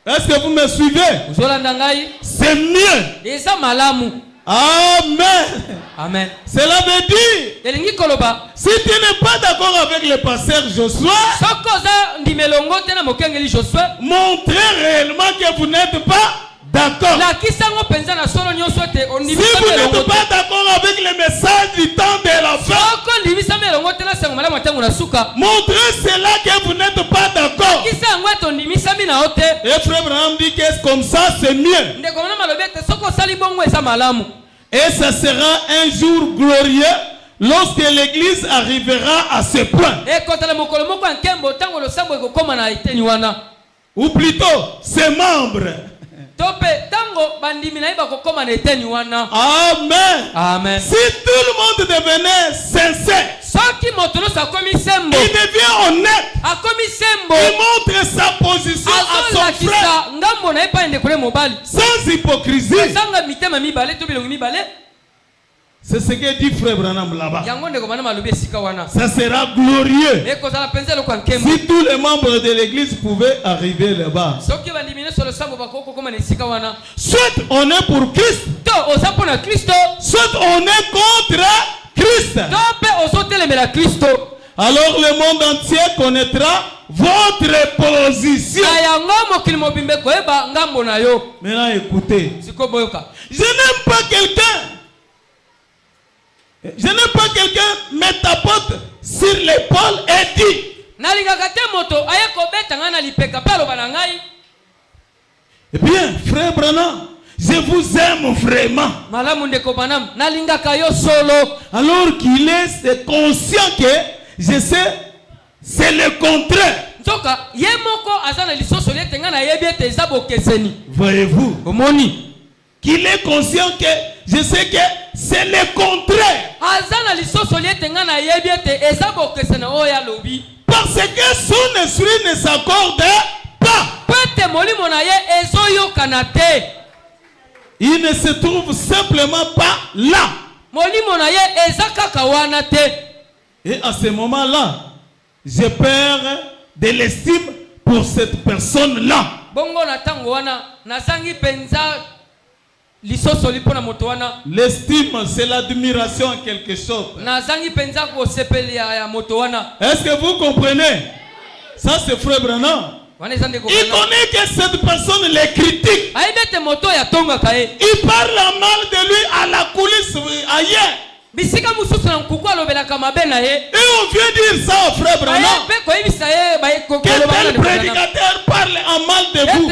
Est-ce que vous me suivez? Ozolanda ngai C'est mieux. eza malamu. Amen. Amen. Cela veut dire, Elingi koloba si tu n'es pas d'accord avec le pasteur Josué, soko oza ndimelongo te na mokengeli Josué, montrez réellement que vous n'êtes pas d'accord. lakisa ngo penza na solo nyonso te Si ondimisa vous melongo n'êtes te. pas d'accord avec le message du temps de la fin, Soko ondimisa melongo te na sango malamu atango na suka, montrez cela que vous n'êtes pas d'accord. lakisa yango ete ondimisami na yo te. Et frère Branham dit que comme ça c'est mieux. Ndeko mana malobi ete soko osali bongo eza malamu. Et ça sera un jour glorieux lorsque l'église arrivera à ce point. Ekotala mokolo moko ya nkembo ntango losambo ekokoma na eteni wana. Ou plutôt ses membres. To mpe ntango bandimi na ye bakokoma na eteni wana. Amen. Amen. Si tout le monde devenait sincère, Soki moto nyonso akomi sembo, il devient honnête, akomi sembo, il montre sa position à son frère azolakisa ngambo na ye pa ndeko ye mobali, sans hypocrisie. ezanga mitema mibale to bilongi mibale. C'est ce que dit frère Branham là-bas. Yango ndeko bana malobi esika wana. Ça sera glorieux Ekozala penza eloko ya nkembo. si tous les membres de l'église pouvaient arriver là-bas. Soki bandimi nyonso losambo bakokokoma na esika wana. Soit on est pour Christ, To oza mpona Kristo, soit on est contre Christ. to mpe ozotelemela Kristo. Alors le monde entier connaîtra votre position. Na yango mokili mobimbe koyeba ngambo na yo. Maintenant écoutez, Siko boyoka. je n'aime pas quelqu'un me tapote sur l'épaule et dit, Nalingaka te moto aye kobeta nga na lipeka pe aloba na ngai, eh bien frère Branham, je vous aime vraiment. malamu ndeko Branham, nalingaka yo solo. Alors qu'il est conscient que je sais c'est le contraire. Nzoka ye moko aza na lisoso lete nga na yebi ete eza bokeseni. Voyez-vous, Omoni qu'il est conscient que je sais que c'est le contraire. aza na lisoso lete nga na yebi ete eza bokeseni oyo alobi. Parce que son esprit ne s'accorde pas. Pe ete molimo na ye ezoyokana te. Il ne se trouve simplement pas là. Molimo na ye eza kaka wana te. Et à ce moment-là, je perds de l'estime pour cette personne-là. Bongo na tango wana nasangi penza lisoso lipo na moto wana. L'estime, c'est l'admiration en quelque chose. Nasangi penza ko sepeli ya moto wana. Est-ce que vous comprenez? Ça c'est Frère Branham. Il connaît que cette personne les critique. Il parle mal de lui à la coulisse ailleurs. Et on vient dire ça au Frère Branham. Que tel prédicateur parle en mal de vous.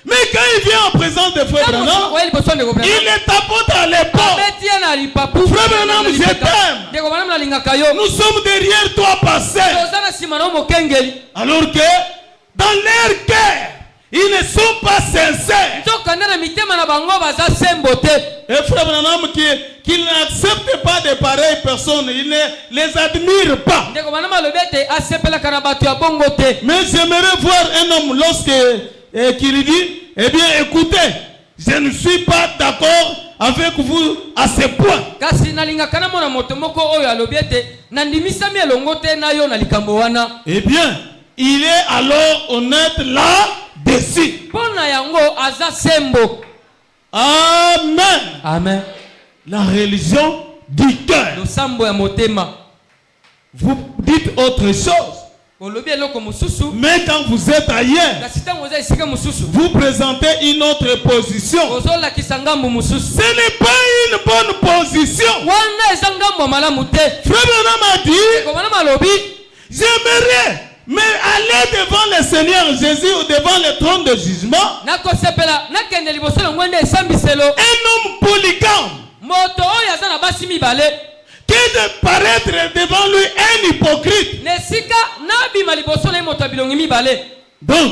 Mais quand il vient en présence de Frère Branham, il les tapote à l'épaule. Frère Branham, je t'aime. Nous sommes derrière toi, pasteur. Alors que dans leur cœur, ils ne sont pas sincères. Et Frère Branham qui n'accepte pas de pareilles personnes, il ne les admire pas. Mais j'aimerais voir un homme qu'il dit, eh bien écoutez, je ne suis pas d'accord avec vous à ce point. Eh bien, il est alors honnête là-dessus. Amen. Amen. La religion du cœur. Vous dites autre chose. Mais quand vous êtes ailleurs, vous présentez une autre position. Ce n'est pas une bonne position. Frère Branham a dit, j'aimerais mais aller devant le Seigneur Jésus ou devant le trône de jugement. Un homme polygame que de paraître devant lui un hypocrite. Donc,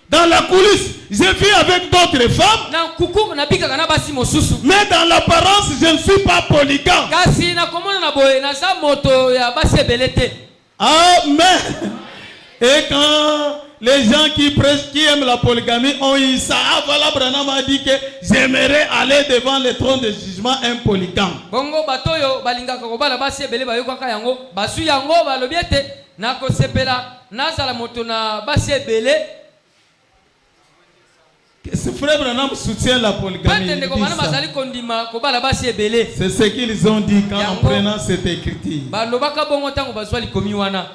dans la coulisse, je vis avec d'autres femmes. Mais dans l'apparence, je ne suis pas polygame. Amen. Et quand les gens qui aiment la polygamie ont eu ça, voilà, Branham a dit que j'aimerais aller devant le trône de jugement un polygame. Ce frère Branham soutient la polygamie. C'est ce qu'ils ont dit quand en prenant cette écriture.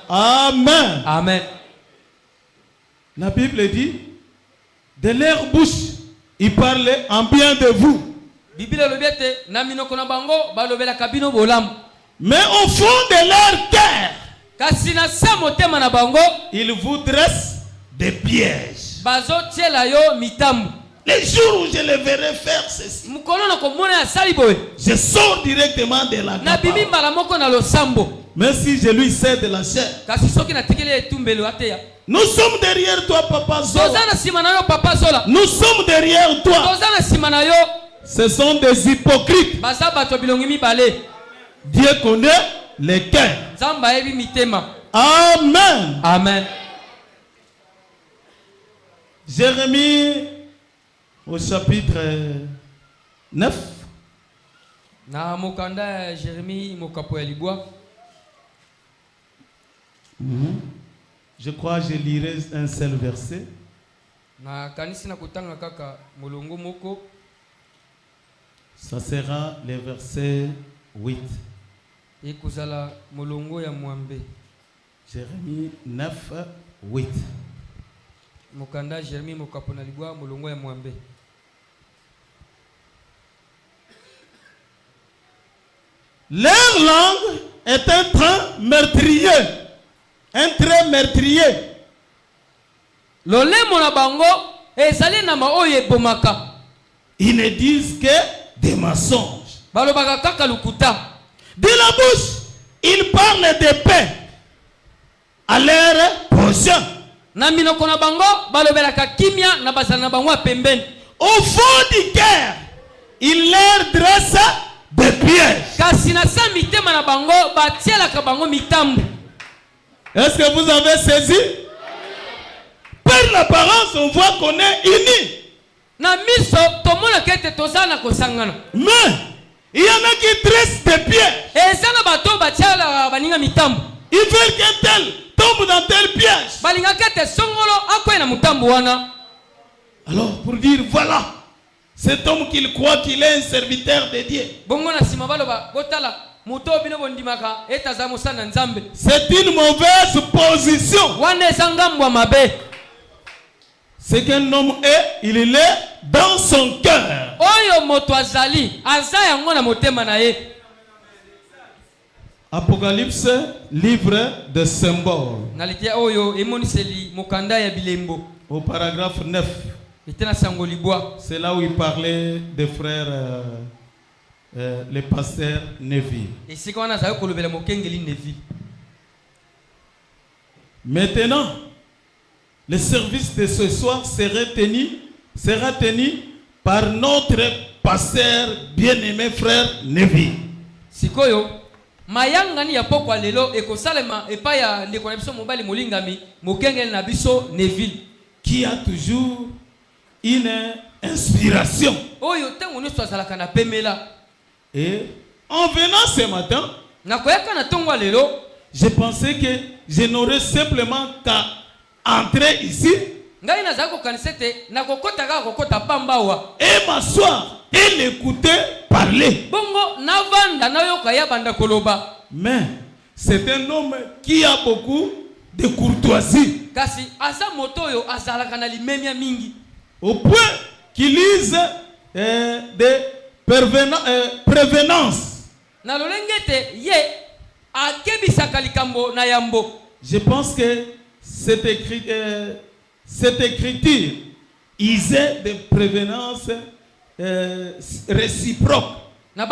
Amen. Amen. La Bible dit, de leur bouche, ils parlaient en bien de vous. Mais au fond de leur cœur, ils vous dressent des pièges. Les jours où je les verrai faire ceci, je sors directement de la parole. Mais si je lui cède la chair, nous sommes derrière toi, Papa Zola. Nous sommes derrière toi. Ce sont des hypocrites. Dieu connaît les cœurs. Amen. Amen. Jérémie au chapitre 9. Je crois que je lirai un seul verset. Ça sera le verset 8. Jérémie 9, 8. Leur langue est un train meurtrier. Un trait meurtrier. Ils ne disent que des mensonges. De la bouche, ils parlent de paix à leur prochain. Au fond du cœur, ils leur dressent des pièges. Est-ce que vous avez saisi? Par l'apparence, on voit qu'on est unis. Na miso tomona kete tozana kosangana. Mais il y en a qui tressent des pièges. Ezana bato batiala baninga mitambo. Ils veulent qu'un tel tombe dans tel piège. Balinga kete songolo akwena mutambo wana. Alors pour dire voilà, cet homme qu'il croit qu'il est un serviteur de Dieu. Bongo na sima baloba botala muto bino bondimaka etaza musana nzambe. C'est une mauvaise position. Wana ezangambwa mabe. Ce qu'un homme est, il est dans son cœur. Oyo moto azali aza yango na motema na ye. Apocalypse, livre de symboles. Nalitia oyo emoniseli mokanda ya bilembo. Au paragraphe 9. Etena sango libwa. C'est là où il parlait des frères, les pasteurs Neville. Et c'est quand on a zayo kolobela mokengeli Neville. Maintenant, le service de ce soir sera tenu par notre pasteur bien-aimé frère Neville. Sikoyo mayangani ya pokwa lelo ekosalema epa ya ndeko na biso mobali molingami mokengeli na biso Neville qui a toujours une inspiration. Oyo tango nyonso azalaka na pemela. Et en venant ce matin, nakoyaka na tongo lelo, je pensais que je n'aurais simplement qu'à entrer ici et m'asseoir et l'écouter parler. Mais c'est un homme qui a beaucoup de courtoisie. Au point qu'il lise des prévenances. Je pense que cette écriture isait des prévenances réciproques. Je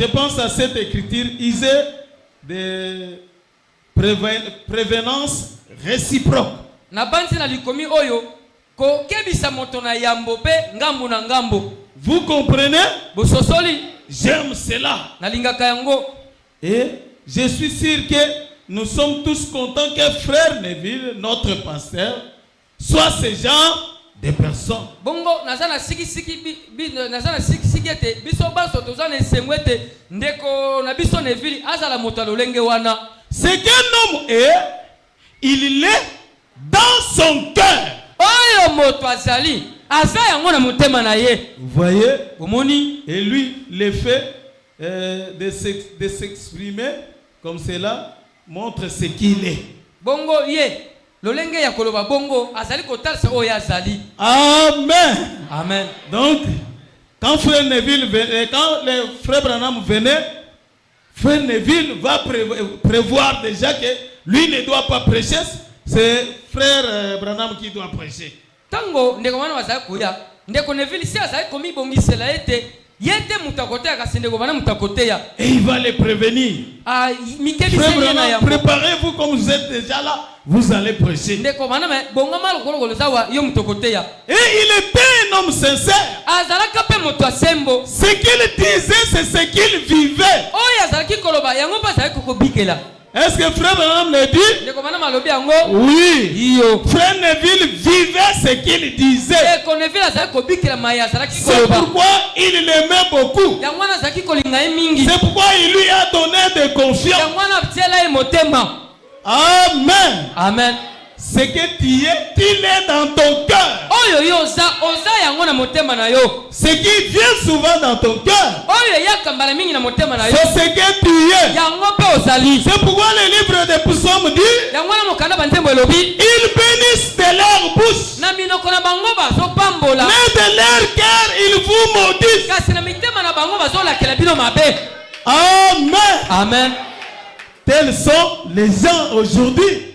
pense à cette écriture isait des prévenances réciproques. Vous comprenez? J'aime cela. Et je suis sûr que nous sommes tous contents que frère Neville, notre pasteur, soit ce genre de personnes. Ce qu'un homme est, il est dans son cœur. Vous voyez? Et lui, le fait de s'exprimer comme cela montre ce qu'il est. Amen. Amen. Donc, quand frère Neville venait, quand le frère Branham venait, frère Neville va prévoir déjà que lui ne doit pas prêcher, c'est frère Branham qui doit prêcher. Tango ndeko wana wazaya kuya ndeko Neville si azaya komi bongisela ete yete mutakotea kasindeko bana mutakotea et il va les prévenir. Ah mikebi senya ya préparez-vous comme vous êtes déjà là, vous allez prêcher. Ndeko bana me bonga mal kolokolo zawa yo mutakotea. Et il était un homme sincère. Azalaka pe moto asembo. Ce qu'il disait c'est ce qu'il vivait. Oya azalaki koloba yango pa azalaki kokobikela. Est-ce que frère Branham le dit? Oui. Frère Neville vivait ce qu'il disait. C'est pourquoi il l'aimait beaucoup. C'est pourquoi il lui a donné de confiance. Amen. Amen. Ce que tu es, il est dans ton cœur. Ce qui vient souvent dans ton cœur, c'est ce que tu es. C'est pourquoi le livre des psaumes dit, ils bénissent de leur bouche, mais de leur cœur ils vous maudissent. Amen. Amen. Tels sont les gens aujourd'hui.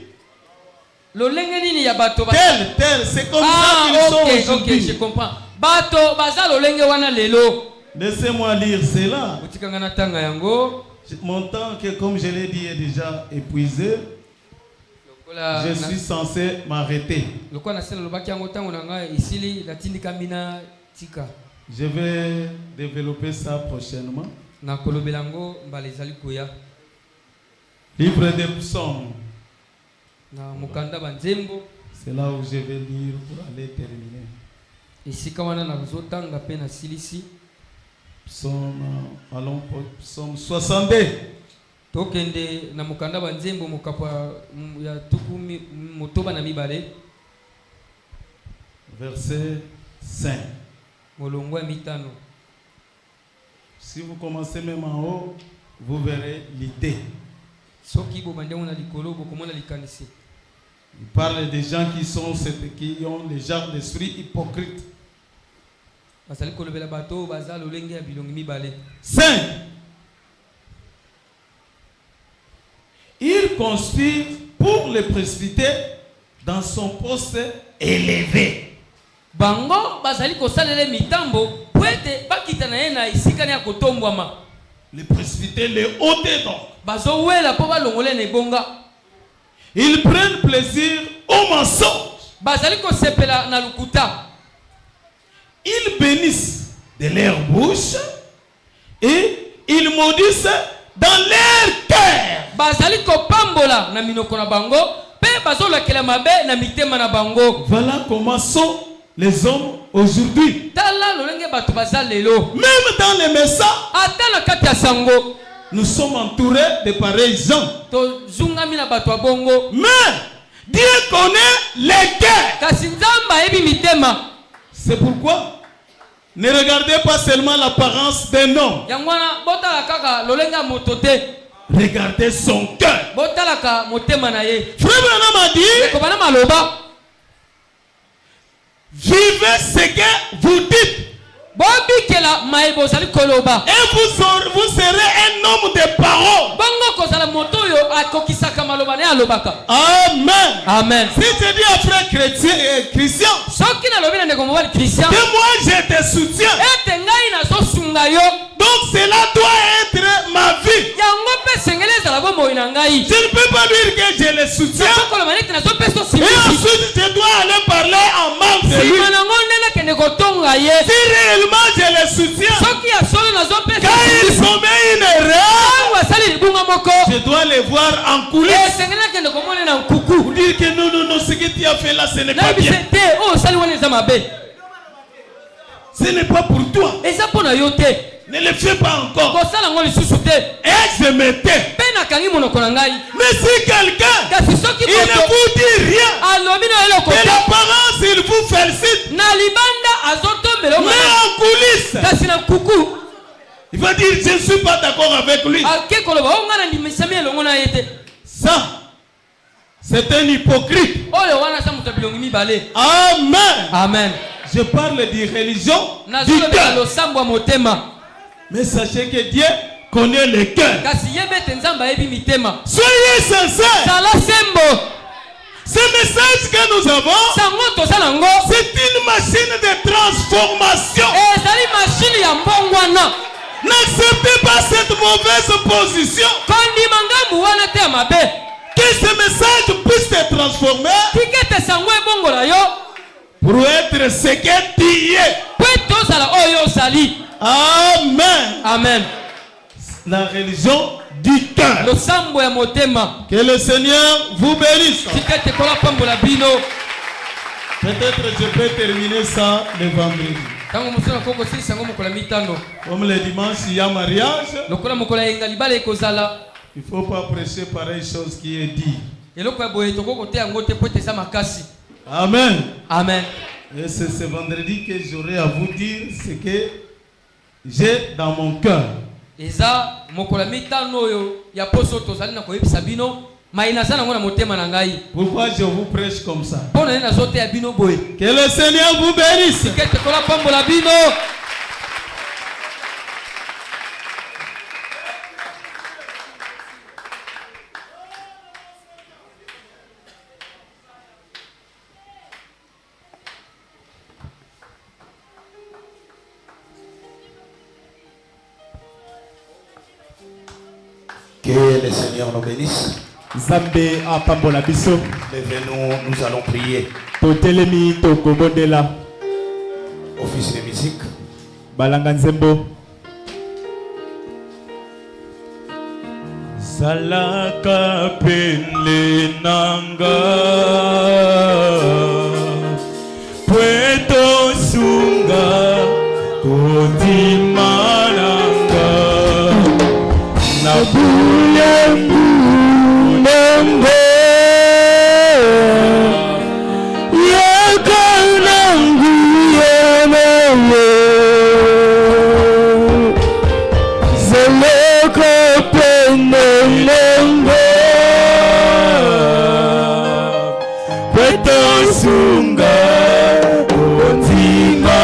Tel, c'est comme ça qu'ils sont aujourd'hui. Je comprends. Laissez-moi lire cela. Mon temps, comme je l'ai dit, est déjà épuisé. Je suis censé m'arrêter. Je vais développer ça prochainement. Livre des psaumes. C'est là où je vais lire pour aller terminer. Allons pour Psaume 62. Tokende na mukanda banzembo mukapa ya tuku motoba na mibale. Verset 5. Molongo ya mitano. Si vous commencez même en haut, vous verrez l'idée. Soki bo bande na likolo bo komona likanisi. Il parle des gens qui ont les genres d'esprit hypocrite. 5. Il conspire pour le précipiter dans son poste élevé. Bango bazali ko salele mitambo puete bakita na yena isika na kotombwama. Le précipiter, le ôter donc. Bazo wela po balongole ne bonga. Ils prennent plaisir au mensonge. Bazali ko sepela na lukuta. Ils bénissent de leur bouche et ils maudissent dans leur cœur. Bazali ko pambola na minoko na bango pe bazola kela mabe na mitema na bango. Voilà comment sont les hommes aujourd'hui. Même dans les messages, nous sommes entourés de pareils gens. Mais Dieu connaît les cœurs. C'est pourquoi ne regardez pas seulement l'apparence d'un homme. Regardez son cœur. Frère Branham a dit, vivez ce que vous dites. Et vous serez un homme de parole. Amen. Amen. Si je dis à frère Christian, que moi je te soutiens. Donc cela doit être ma vie. Je ne peux pas dire que je le soutiens. Et ensuite je dois aller parler en mal de lui. Si réellement je le soutiens, quand il commet une erreur, je dois les voir en coulisses. Pour dire que non, ce que tu as fait là, ce n'est pas bien. Ce n'est pas pour toi. Ne le fais pas encore. Et je me tais. Mais si quelqu'un il ne vous dit rien, de l'apparence il vous félicite, mais en coulisses il va dire je ne suis pas d'accord avec lui. Ça, c'est un hypocrite. Amen. Amen. Je parle de religion du cœur. Mais sachez que Dieu connaît le cœur. Soyez sincères. Ce message que nous avons, c'est une machine de transformation. N'acceptez pas cette mauvaise position. Que ce message puisse te transformer pour être ce que tu es. Amen. Amen. La religion du cœur. Que le Seigneur vous bénisse. Peut-être je peux terminer ça le vendredi. Comme le dimanche, il y a mariage. Il ne faut pas prêcher pareille chose qui est dit. Amen. Amen. Et c'est ce vendredi que j'aurai à vous dire ce que j'ai dans mon cœur. Pourquoi je vous prêche comme ça? Que le Seigneur vous bénisse. Que le Seigneur nous bénisse. Zambé a pambola biso. Levez-nous, nous allons prier. Totelemi tokobondela. Office de musique. Balanga nzembo. Zalaka pele nanga Pueto sunga Kotimananga Nabulembu Nembe Yakanangu Yemele Zalaka pele nanga Pueto sunga Kotimananga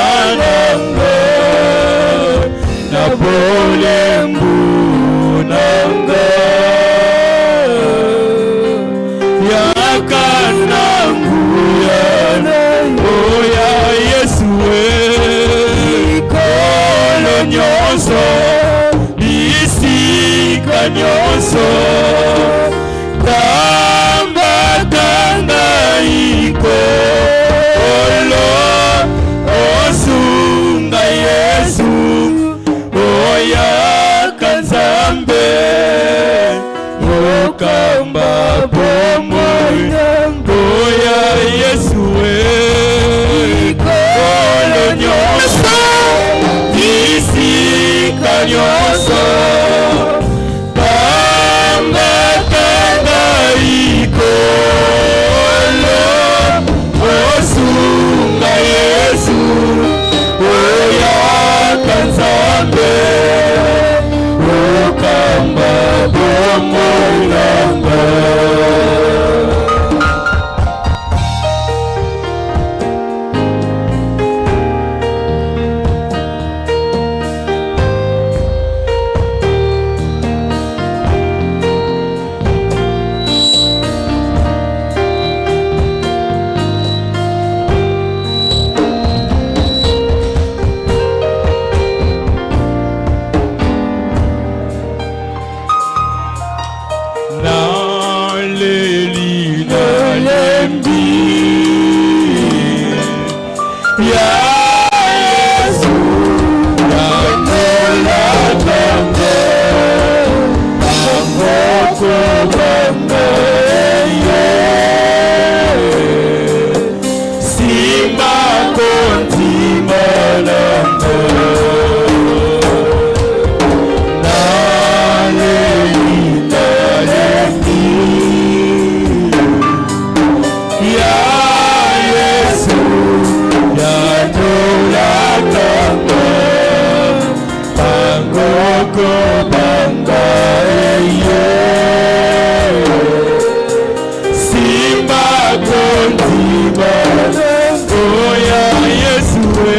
Nabulembu Nanga Yakanangu Oya Yesue Ikolo nyoso Isika nyoso Tamba tanga iko Olo Osunga Yesu Oya Kanzambe Yokamba Oya Yesue Ikolo nyoso Isika nyoso Tamba tanga ikolo Osunga Yesu Oya Kanzambe Okamba Bomoilamba Oya Yesue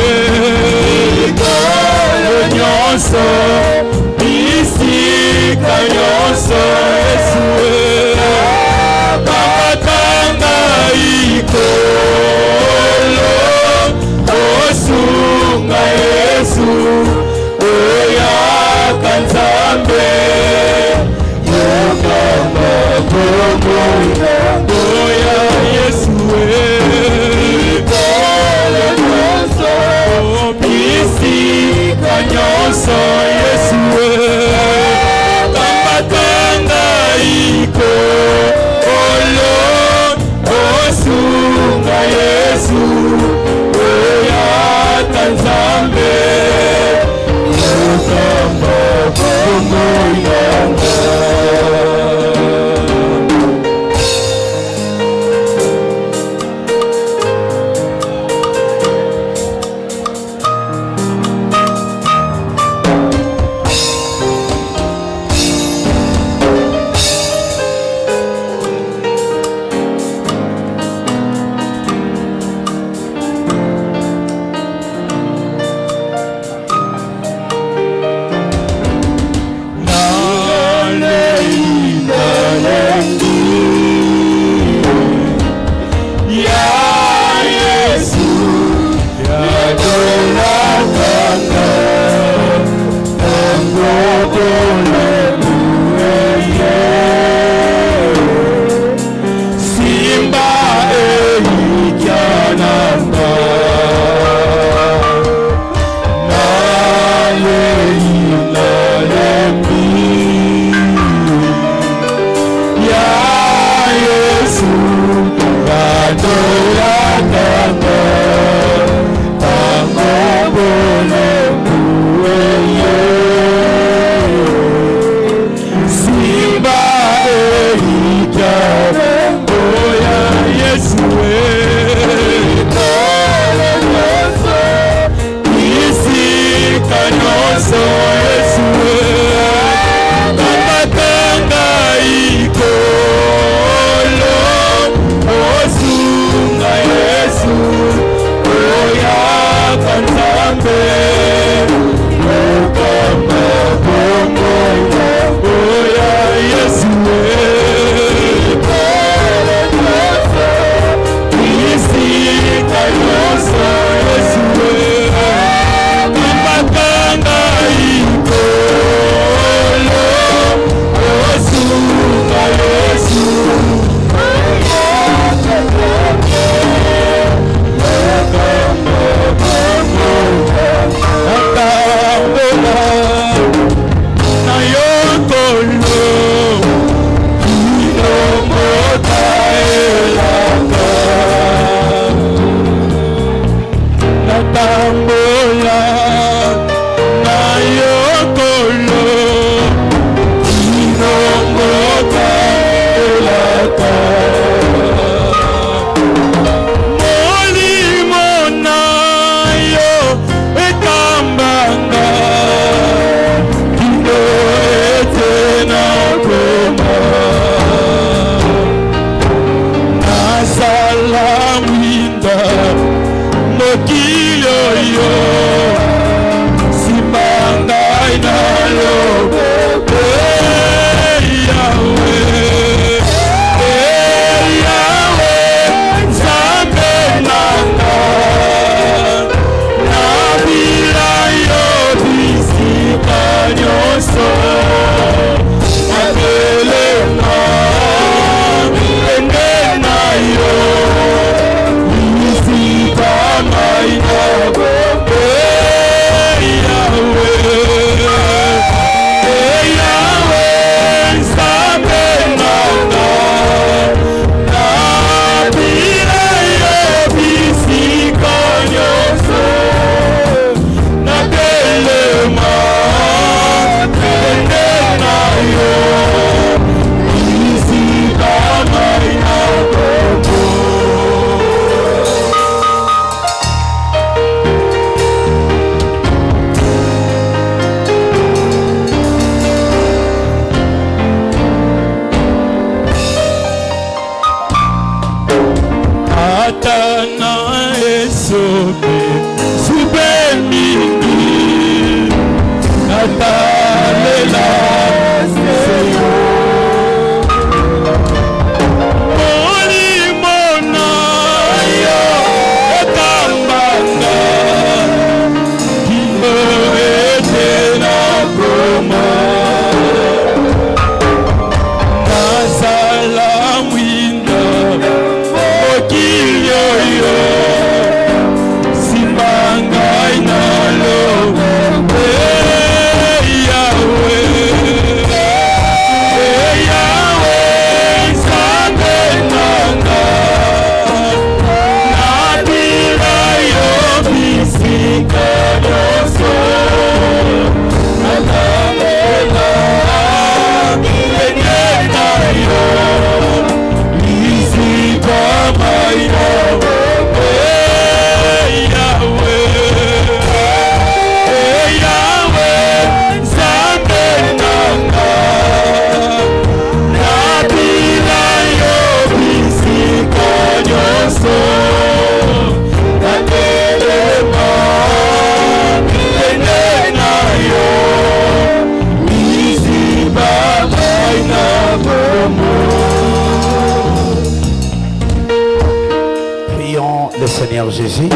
Seigneur Jésus.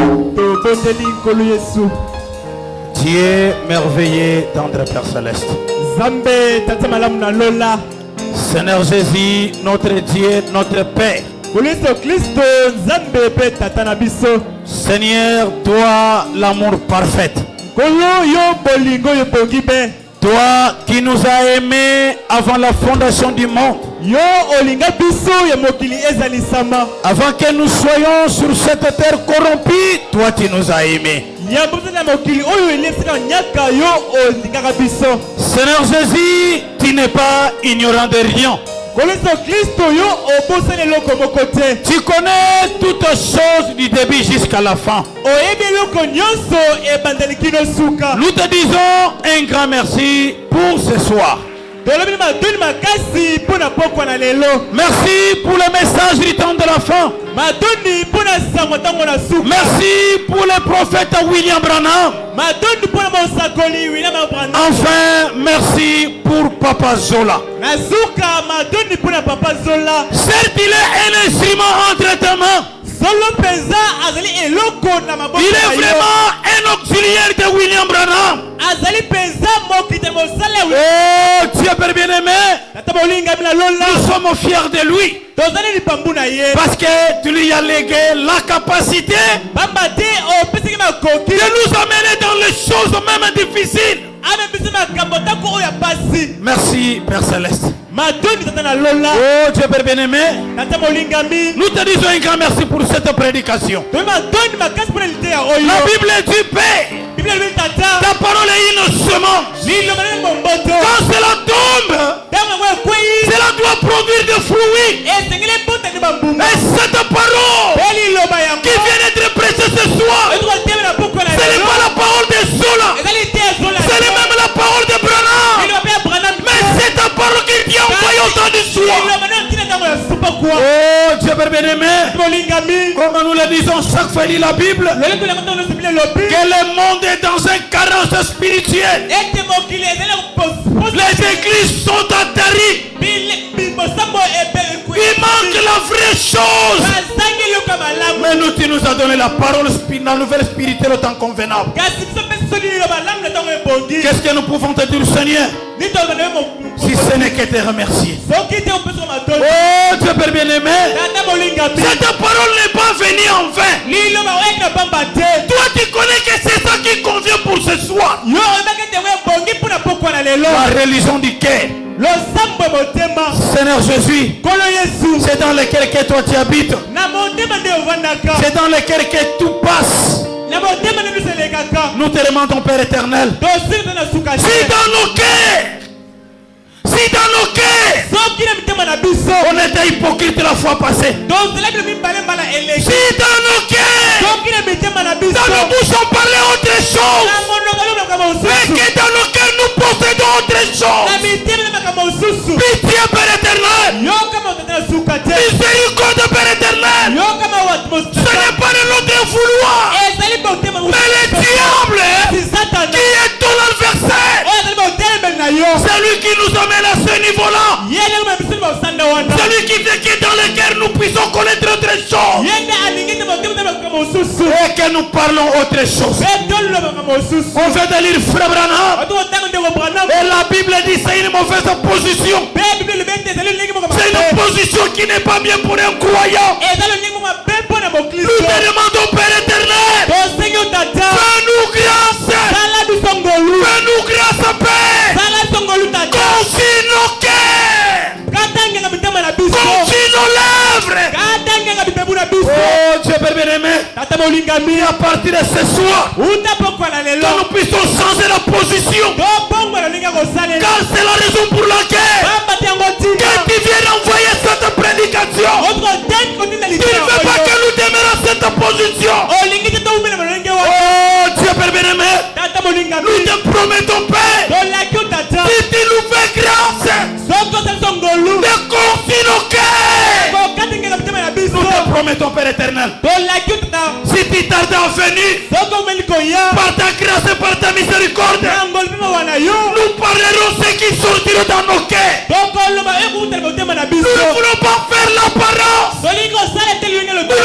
Dieu merveilleux, tendre Père Céleste. Seigneur Jésus, notre Dieu, notre Père. Seigneur, toi l'amour parfait. Toi qui nous as aimés avant la fondation du monde. Avant que nous soyons sur cette terre corrompue, toi tu nous as aimés. Seigneur Jésus, tu n'es pas ignorant de rien. Tu connais toutes choses du début jusqu'à la fin. Nous te disons un grand merci pour ce soir. Merci pour le message du temps de la fin. Merci pour le prophète William Branham. Enfin, merci pour Papa Zola. Certes, il est un instrument entre tes mains. Il est vraiment un auxiliaire de William Branham. Oh Dieu Père bien-aimé, nous sommes fiers de lui. Parce que tu lui as légué la capacité de nous amener dans les choses même difficiles. Merci Père Céleste. Oh Dieu Père bien-aimé, nous te disons un grand merci pour cette prédication. La Bible dit paix. Ta parole est une semence. Quand cela tombe, cela doit produire des fruits. Et cette parole qui vient d'être prêchée ce soir, ce n'est pas la parole de Zola, c'est même la parole de Branham. Mais c'est ta parole qui vient envoyer autant de soi. Oh Dieu bien-aimé, comme nous le disons chaque fait lire la Bible, que le monde est dans une carence spirituelle. Les églises sont atterries. Il manque la vraie chose. Mais nous, tu nous as donné la parole, la nouvelle spirituelle autant convenable. Qu'est-ce que nous pouvons te dire, Seigneur, si ce n'est que te remercier? Oh Dieu Père bien-aimé, cette parole n'est pas venue en vain. Toi tu connais que c'est ça qui convient pour ce soir. La religion du cœur. Seigneur Jésus, c'est dans lequel que toi tu habites. C'est dans lequel que tout passe. Nous te demandons, Père éternel, si dans nos cœurs, on était hypocrite la fois passée, si dans nos cœurs, dans nos bouches on parlait autre chose, mais que dans nos cœurs nous possédons autre chose. Pitié, Père éternel, miséricorde, Père éternel, ce n'est pas de notre vouloir, mais le diable qui est ton adversaire, c'est lui qui nous amène à ce niveau-là. C'est lui qui fait que dans le cœur nous puissions connaître autre chose et que nous parlons autre chose. On veut de lire Frère Branham, et la Bible dit c'est une mauvaise position. C'est une position qui n'est pas bien pour un croyant. Nous te demandons, Père éternel, fais-nous grâce, fais-nous grâce, Père, confie nos cœurs, confie nos lèvres. Oh Dieu bien-aimé, à partir de ce soir, que nous puissions changer la position, car c'est la raison pour laquelle que tu viens envoyer cette prédication. Tu ne veux pas que nous demeurions cette position. Oh Dieu bien-aimé, nous te promettons, Père, si tu nous fais grâce de confier nos cœurs, nous te promettons, Père éternel, si tu tardes à venir, par ta grâce et par ta miséricorde, nous parlerons ce qui sortira dans nos cœurs. Nous ne voulons pas faire l'apparence, nous ne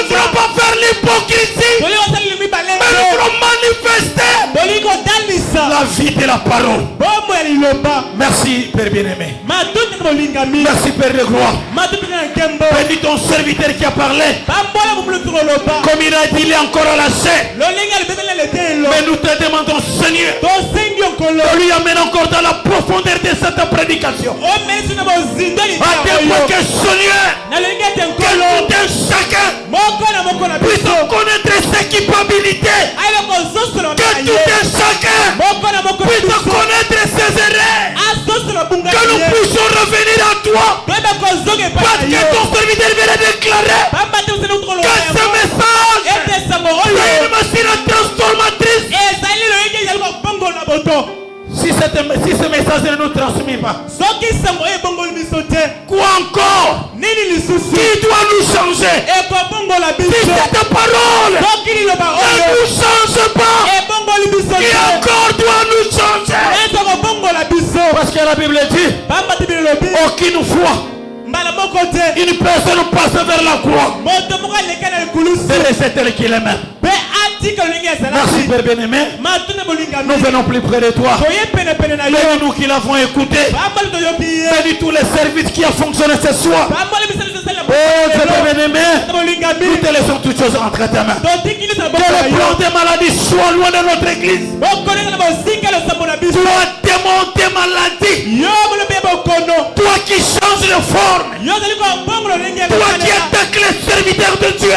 voulons pas faire l'hypocrisie, mais nous voulons manifester la vie de la parole. Merci, Père bien-aimé. Merci, Père de gloire. Bénis ton serviteur qui a parlé. Comme il a dit, il est encore à la chair. Mais nous te demandons, Seigneur, de lui amener encore dans la profondeur de cette prédication. À tel point que, Seigneur, que tout un chacun puisse connaître ses capacités. Que tout un chacun puisse connaître ses erreurs. Que nous puissions revenir à toi. Parce que ton serviteur vient de déclarer que ce message est une machine transformatrice. Si ce message ne nous transmet pas, quoi encore? Qui doit nous changer? Si cette parole ne nous change pas, qui encore doit nous changer? Parce que la Bible dit, aucune foi, une personne passe vers la croix, c'est elle qui l'aime. Merci, Père bien-aimé. Nous venons plus près de toi. Bénis nous qui l'avons écouté. Bénis tous les services qui ont fonctionné ce soir. Oh Père bien-aimé, nous te laissons toutes choses entre tes mains. Que le plan des maladies soit loin de notre église. Toi démon des maladies, toi qui changes de forme, toi qui attaques les serviteurs de Dieu,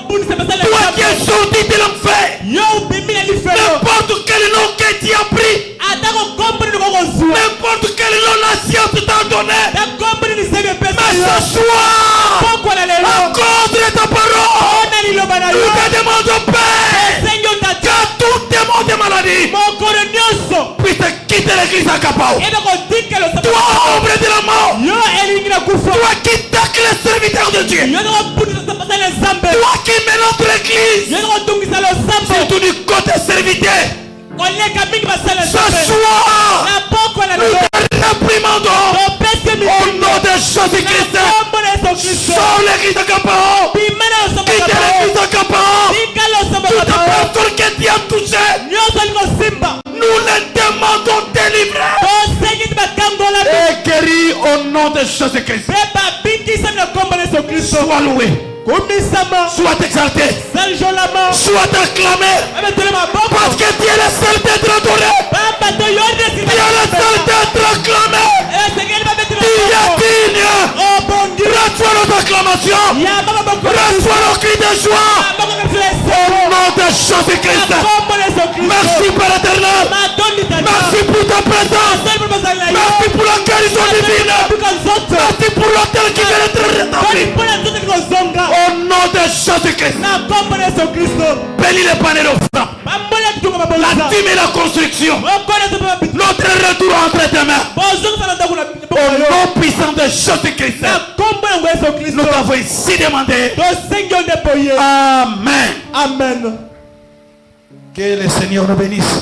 toi qui es sorti de l'enfer, n'importe quel nom que tu as pris, n'importe quel nom la science t'a donné, mais ce soir, à cause de ta parole, nous te demandons, Père, que tout démon de maladie puisse quitter l'église à Kapao. Toi, ombre de la mort, toi qui attaques les serviteurs de Dieu, toi qui mets notre église tes serviteurs. Ce soir, nous te réprimandons au nom de Jésus-Christ. Sors l'église de Caparon. Quitte l'église de Caparon. Toute personne que tu as touché, nous les demandons délivrés et guéris au nom de Jésus-Christ. Sois loué. Sois exalté, sois acclamé, parce que tu es le seul d'être adoré, tu es le seul d'être acclamé, tu es digne. Reçois nos acclamations, reçois nos cris de joie, au nom de Jésus-Christ. Merci Père éternel, merci pour ta présence, merci pour la guérison divine, merci pour l'autel qui vient d'être rétabli. Au nom de Jésus-Christ, bénis les panneaux d'offrande, la dîme et la construction, notre retour entre tes mains. Au nom puissant de Jésus-Christ, nous t'avons ici demandé. Amen. Amen. Que le Seigneur nous bénisse.